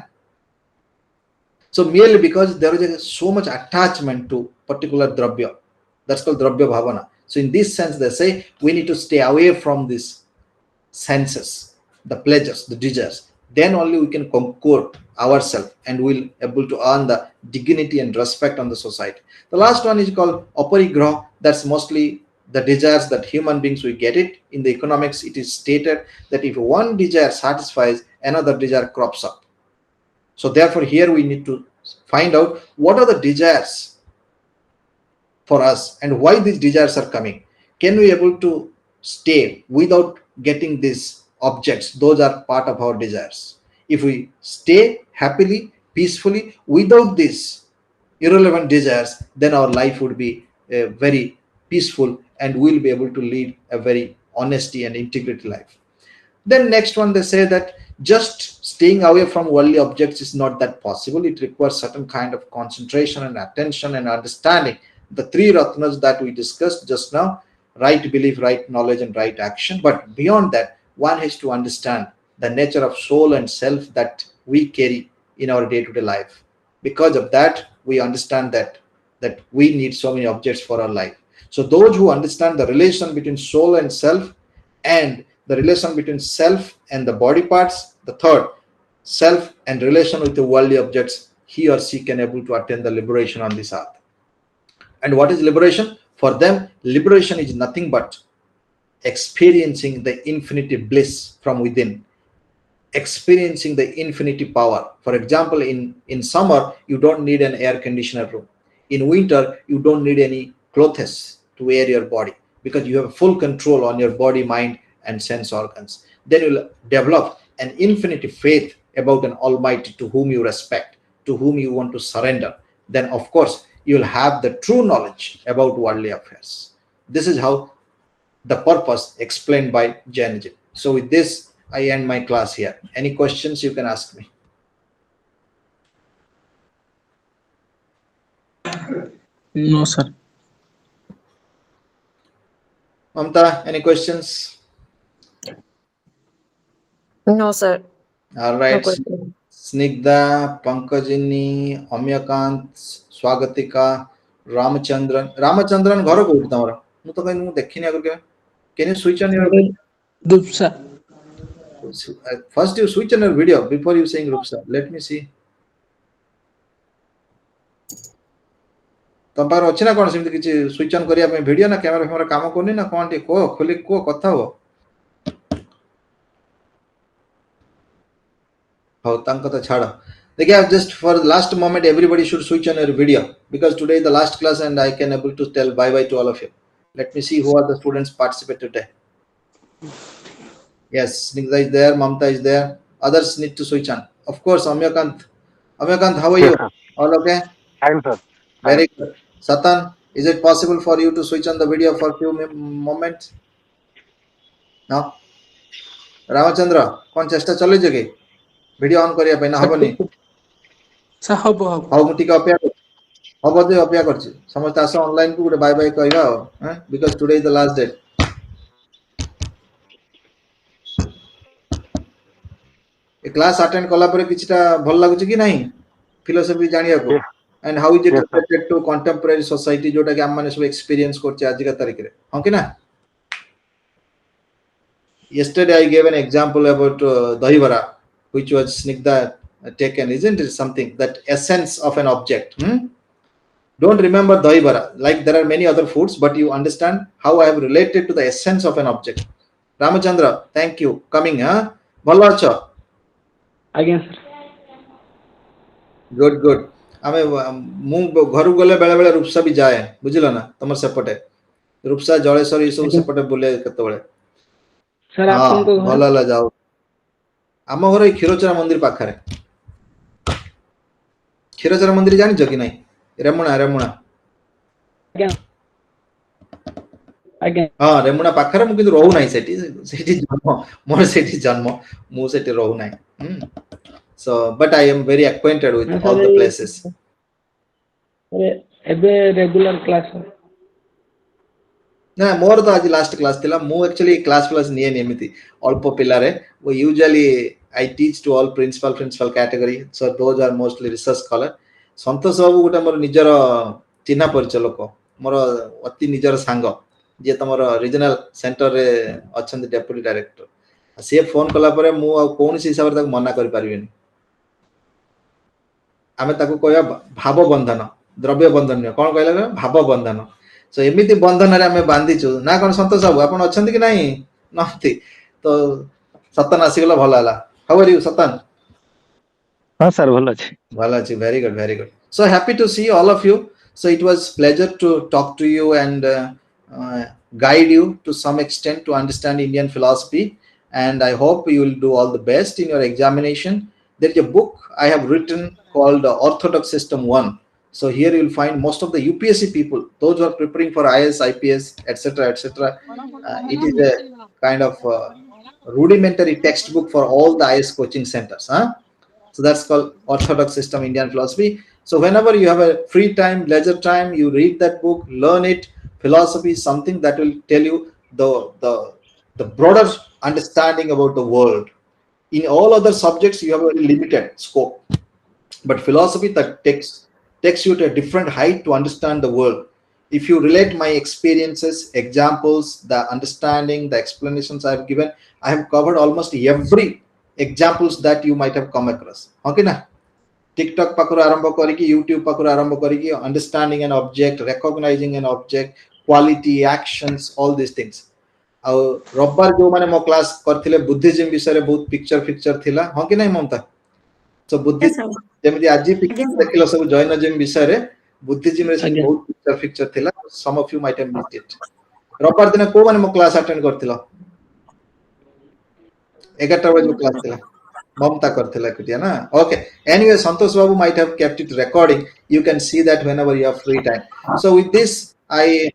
[SPEAKER 1] So merely because there is so much attachment to particular dravya, that's called dravya bhavana. So in this sense they say we need to stay away from these senses, the pleasures, the desires. Then only we can conquer ourselves and we'll able to earn the dignity and respect on the society. The last one is called aparigraha. That's mostly the desires that human beings we get it. In the economics it is stated that if one desire satisfies, another desire crops up. So therefore here we need to find out what are the desires for us and why these desires are coming. Can we able to stay without getting these objects? Those are part of our desires. If we stay happily, peacefully without these irrelevant desires, then our life would be very peaceful and we'll be able to lead a very honesty and integrity life. Then next one, they say that just staying away from worldly objects is not that possible. It requires certain kind of concentration and attention and understanding the three ratnas that we discussed just now: right belief, right knowledge, and right action. But beyond that, one has to understand the nature of soul and self that we carry in our day-to-day life. Because of that, we understand that we need so many objects for our life. So those who understand the relation between soul and self, and the relation between self and the body parts, the third, self and relation with the worldly objects, he or she can able to attain the liberation on this earth. And what is liberation? For them, liberation is nothing but experiencing the infinity bliss from within, experiencing the infinity power. For example, in summer, you don't need an air conditioner room. In winter, you don't need any clothes to wear your body, because you have full control on your body, mind, and sense organs. Then you'll develop an infinite faith about an Almighty to whom you respect, to whom you want to surrender. Then, of course, you'll have the true knowledge about worldly affairs. This is how the purpose explained by Jainism. So with this, I end my class here. Any questions you can ask me.
[SPEAKER 7] No, sir.
[SPEAKER 1] Mamta, any questions?
[SPEAKER 8] No, sir.
[SPEAKER 1] All
[SPEAKER 8] No
[SPEAKER 1] right.
[SPEAKER 8] question.
[SPEAKER 1] Snigdha, Pankajini, Amyakant, Swagatika, Ramachandran. Ramachandran, घर code तमरा? मु तो कहीं मु देखिनी आगर के. Can you switch on your video?
[SPEAKER 7] Dupsa.
[SPEAKER 1] First you switch on your video before you saying Rupsa. Let me see. तम पार अछि ना कोन सेमति किछि स्विच ऑन करिया पे वीडियो ना कैमरा फेमरा काम कोनी ना कोन टी को खोली को कथा हो. हो तांको तो छाड़. Again, just for the last moment, everybody should switch on your video because today is the last class and I can able to tell bye bye to all of you. Let me see who are the students participate today. Yes, Snigdha is there, Mamta is there. Others need to switch on. Of course, Amyakant. Amyakant, how are
[SPEAKER 4] Yes,
[SPEAKER 1] you?
[SPEAKER 4] sir.
[SPEAKER 1] All okay?
[SPEAKER 4] Fine, sir.
[SPEAKER 1] Very
[SPEAKER 4] Fine.
[SPEAKER 1] good. Satan, is it possible for you to switch on the video for a few moments? No? Ramachandra, कौन चेष्टा चलेছে কি video on করিয়া পাই না হবনি
[SPEAKER 7] sir ହବ ହବ
[SPEAKER 1] ହଉ ମୁଁ ଟିକେ ଅପେକ୍ଷା କରୁଛି ହବ ଯେ ଅପେକ୍ଷା କରୁଛି ସମସ୍ତେ ଆସ ଅନଲାଇନ କୁ ଗୋଟେ ବାଇ ବାଇ କହିବା ଆଉ because today is the last date A class attend କଲା ପରେ କିଛିଟା ଭଲ ଲାଗୁଛି କି ନାହିଁ ଫିଲୋସଫି ଜାଣିବାକୁ
[SPEAKER 4] Yes,
[SPEAKER 1] and how is it
[SPEAKER 4] yes, sir.
[SPEAKER 1] related to contemporary society जोटा कि हम माने सब एक्सपीरियंस करछे आज का तारीख रे हां कि ना yesterday I gave an example about dahi vada which was snigdha taken isn't it something that essence of an object don't remember dahi vada like there are many other foods but you understand how I have related to the essence of an object ramachandra thank you coming ଭଲ ଅଛ
[SPEAKER 7] ଆଜ୍ଞା sir
[SPEAKER 1] good good आमे मु घर गले बेले बेले रूपसा भी जाए बुझिल ना तुम सेपटे रूपसा जलेश्वर ये सब
[SPEAKER 7] ଆଜ୍ଞା
[SPEAKER 1] सेपटे बुले केतबेले
[SPEAKER 7] ସାର୍
[SPEAKER 1] हाँ
[SPEAKER 7] ଆପଣଙ୍କ ଘର
[SPEAKER 1] भल ला जाओ आम घर क्षीरचरा मंदिर पाखरे क्षीरचरा मंदिर जानि कि नहीं रेमुणा रेमुणा
[SPEAKER 7] ଆଜ୍ଞା ଆଜ୍ଞା
[SPEAKER 1] हाँ रेमुणा पाखरे मु किंतु रहू नाही सेठी सेठी जन्म मोर सेठी जन्म मु सेठी रहू नाही so but I am very acquainted with all the places
[SPEAKER 7] ଏବେ ରେଗୁଲାର କ୍ଲାସ୍
[SPEAKER 1] ना मोर तो आज लास्ट क्लास थिला मु एक्चुअली क्लास प्लस निये नियमिति अल्प पिलारे वो usually I teach to all principal category so those are mostly research scholar Santosh Babu गोटे मोर निजर चिन्हा परिचय लोक मोर अति निजर सांग जे तमर रीजनल सेंटर रे अछन डेप्यूटी डायरेक्टर से फोन कला परे मु आ कोन हिसाब रे मना कर पारिबेनी आमे ताको कहया भाव बंधन द्रव्य बंधन न कोन कहला भाव बंधन सो एमिति बंधन रे आमे बांधिचु ना कोन संतोष बाबू आपण अछंती कि नाही नथि तो सतन आसीगला भला हला हाउ आर यू सतन
[SPEAKER 4] हाँ सर भल अच्छे
[SPEAKER 1] Balaji, very good, very good. So happy to see all of you. So it was pleasure to talk to you and guide you to some extent to understand Indian philosophy. And I hope you will do all the best in your examination. There is a book I have written called Orthodox System 1. So here you will find most of the UPSC people, those who are preparing for IS, IPS, etc., etc. It is a kind of rudimentary textbook for all the IS coaching centers. So that's called Orthodox System Indian Philosophy. So whenever you have a free time, leisure time, you read that book, learn it. Philosophy is something that will tell you the broader understanding about the world. In all other subjects, you have a very limited scope, but philosophy that takes you to a different height to understand the world. If you relate my experiences, examples, the understanding, the explanations I have given, I have covered almost every examples that you might have come across. Okay na? TikTok pakuru arambho kariki, YouTube pakuru arambho kariki, understanding an object, recognizing an object, quality, actions, all these things. ଆଉ ରବିବାର ଯୋଉମାନେ ମୋ class କରିଥିଲେ Buddhism ବିଷୟରେ ବହୁତ picture ଥିଲା ହଁ କି ନାହିଁ ମମତା ସୋ ବୁଦ୍ଧି
[SPEAKER 5] Yes, sir.
[SPEAKER 1] ଯେମିତି ଆଜି
[SPEAKER 5] Yes,
[SPEAKER 1] ପିକ୍ଚର
[SPEAKER 5] sir.
[SPEAKER 1] ଦେଖିଲ ସବୁ ଜୈନଜିମ୍ ବିଷୟରେ ବୁଦ୍ଧିଜିମ୍ ରେ ସେମିତି
[SPEAKER 7] ଆଜ୍ଞା
[SPEAKER 1] ବହୁତ ପିକ୍ଚର ଥିଲା some of you might have missed it ରବିବାର ଦିନ କୋଉମାନେ ମୋ କ୍ଲାସ ଆଟେଣ୍ଡ କରିଥିଲ 11ଟା ବେଳେ ଯୋଉ କ୍ଲାସ ଥିଲା Mamta karthila kutia na. Okay. Anyway, Santosh Babu might have kept it recording. You can see that whenever you have free time. So with this, I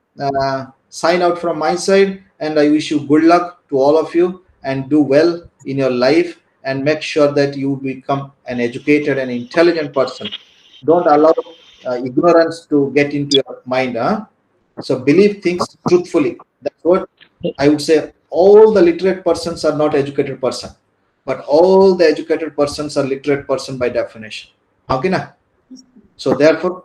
[SPEAKER 1] sign out from my side, and I wish you good luck to all of you and do well in your life and make sure that you become an educated and intelligent person. Don't allow ignorance to get into your mind. So believe things truthfully. That's what I would say. All the literate persons are not educated person, but all the educated persons are literate person by definition. Okay, na? So therefore,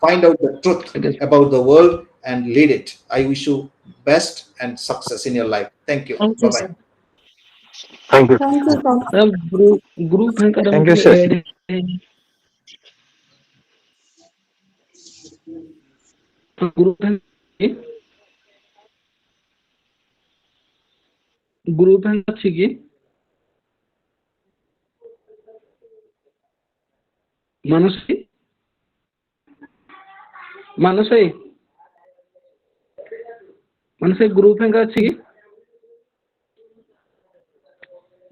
[SPEAKER 1] find out the truth
[SPEAKER 7] ଆଜ୍ଞା
[SPEAKER 1] about the world and lead it. I wish you best and success in your life. Thank you.
[SPEAKER 5] Thank
[SPEAKER 1] Bye
[SPEAKER 5] you,
[SPEAKER 1] bye.
[SPEAKER 5] sir.
[SPEAKER 4] Thank you
[SPEAKER 2] Thank you, sir.
[SPEAKER 7] Sir group ହେଙ୍କର
[SPEAKER 4] thank
[SPEAKER 7] ମୁଁ
[SPEAKER 4] you
[SPEAKER 7] ଟିକେ
[SPEAKER 4] sir
[SPEAKER 7] group ଅଛି କି Manas Manas Manas group ହେଙ୍କା ଅଛି କି?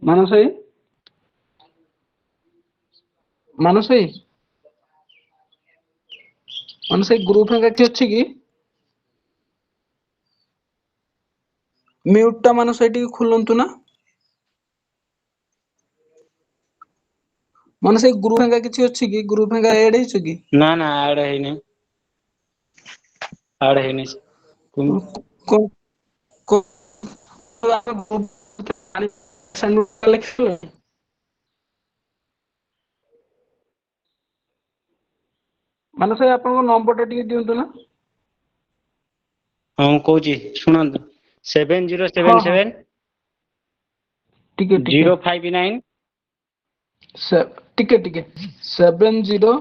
[SPEAKER 7] Manas Manas Manas group ହେଙ୍କା କିଛି ଅଛି କି? ମ୍ୟୁଟ ଟା ମାନସ ଟିକେ ଖୋଲନ୍ତୁ ନା। ମାନେ ସେଇ ଗ୍ରୁପ ହେଙ୍କା କିଛି ଅଛି କି ଗ୍ରୁପ ହେଙ୍କା ଏଡ ହେଇଛୁ କି?
[SPEAKER 8] ନା ନା ଆଡ ହେଇନି ଆଡ ହେଇନି।
[SPEAKER 7] ମାନସ ଭାଇ ଆପଣଙ୍କ ନମ୍ବର ଟା ଟିକେ ଦିଅନ୍ତୁ ନା।
[SPEAKER 8] ହଁ ମୁଁ କହୁଛି ଶୁଣନ୍ତୁ
[SPEAKER 7] ହଁ ହଁ
[SPEAKER 8] 7077
[SPEAKER 7] ଟିକେ ଟିକେ
[SPEAKER 8] 059
[SPEAKER 7] ଟିକେ 7077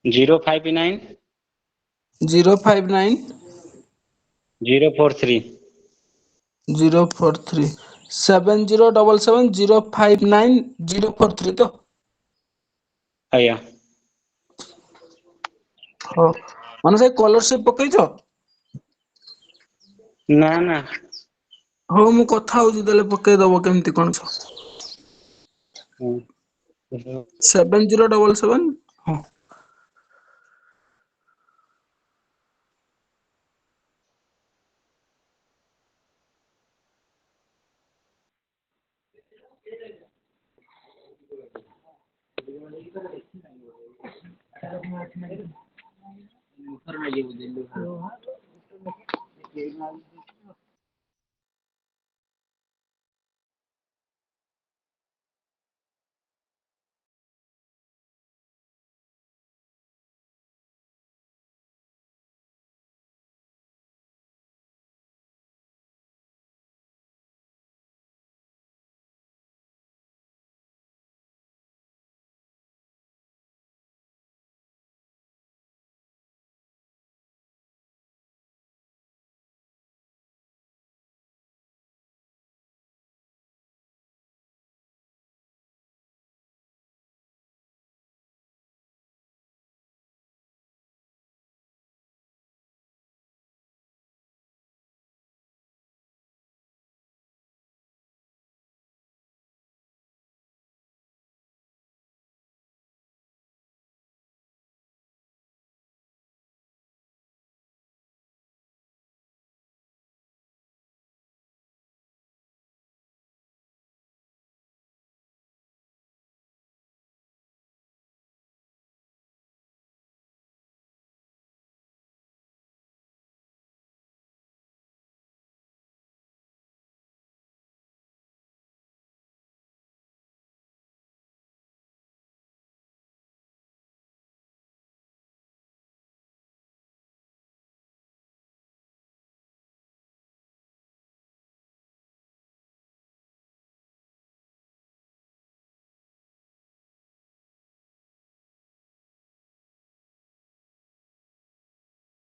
[SPEAKER 8] 059
[SPEAKER 7] 059
[SPEAKER 8] 043
[SPEAKER 7] 043 7077 059 043 ତ।
[SPEAKER 8] ଆଜ୍ଞା।
[SPEAKER 7] ହଉ ମାନେ ସେଇ ସ୍କଲରସିପ ପକେଇଛ?
[SPEAKER 8] ନା ନା।
[SPEAKER 7] ହଉ ମୁଁ କଥା ହଉଛି ତାହେଲେ ପକେଇଦବ କେମିତି କଣ?
[SPEAKER 8] ହୁଁ।
[SPEAKER 7] 7077 ହଁ।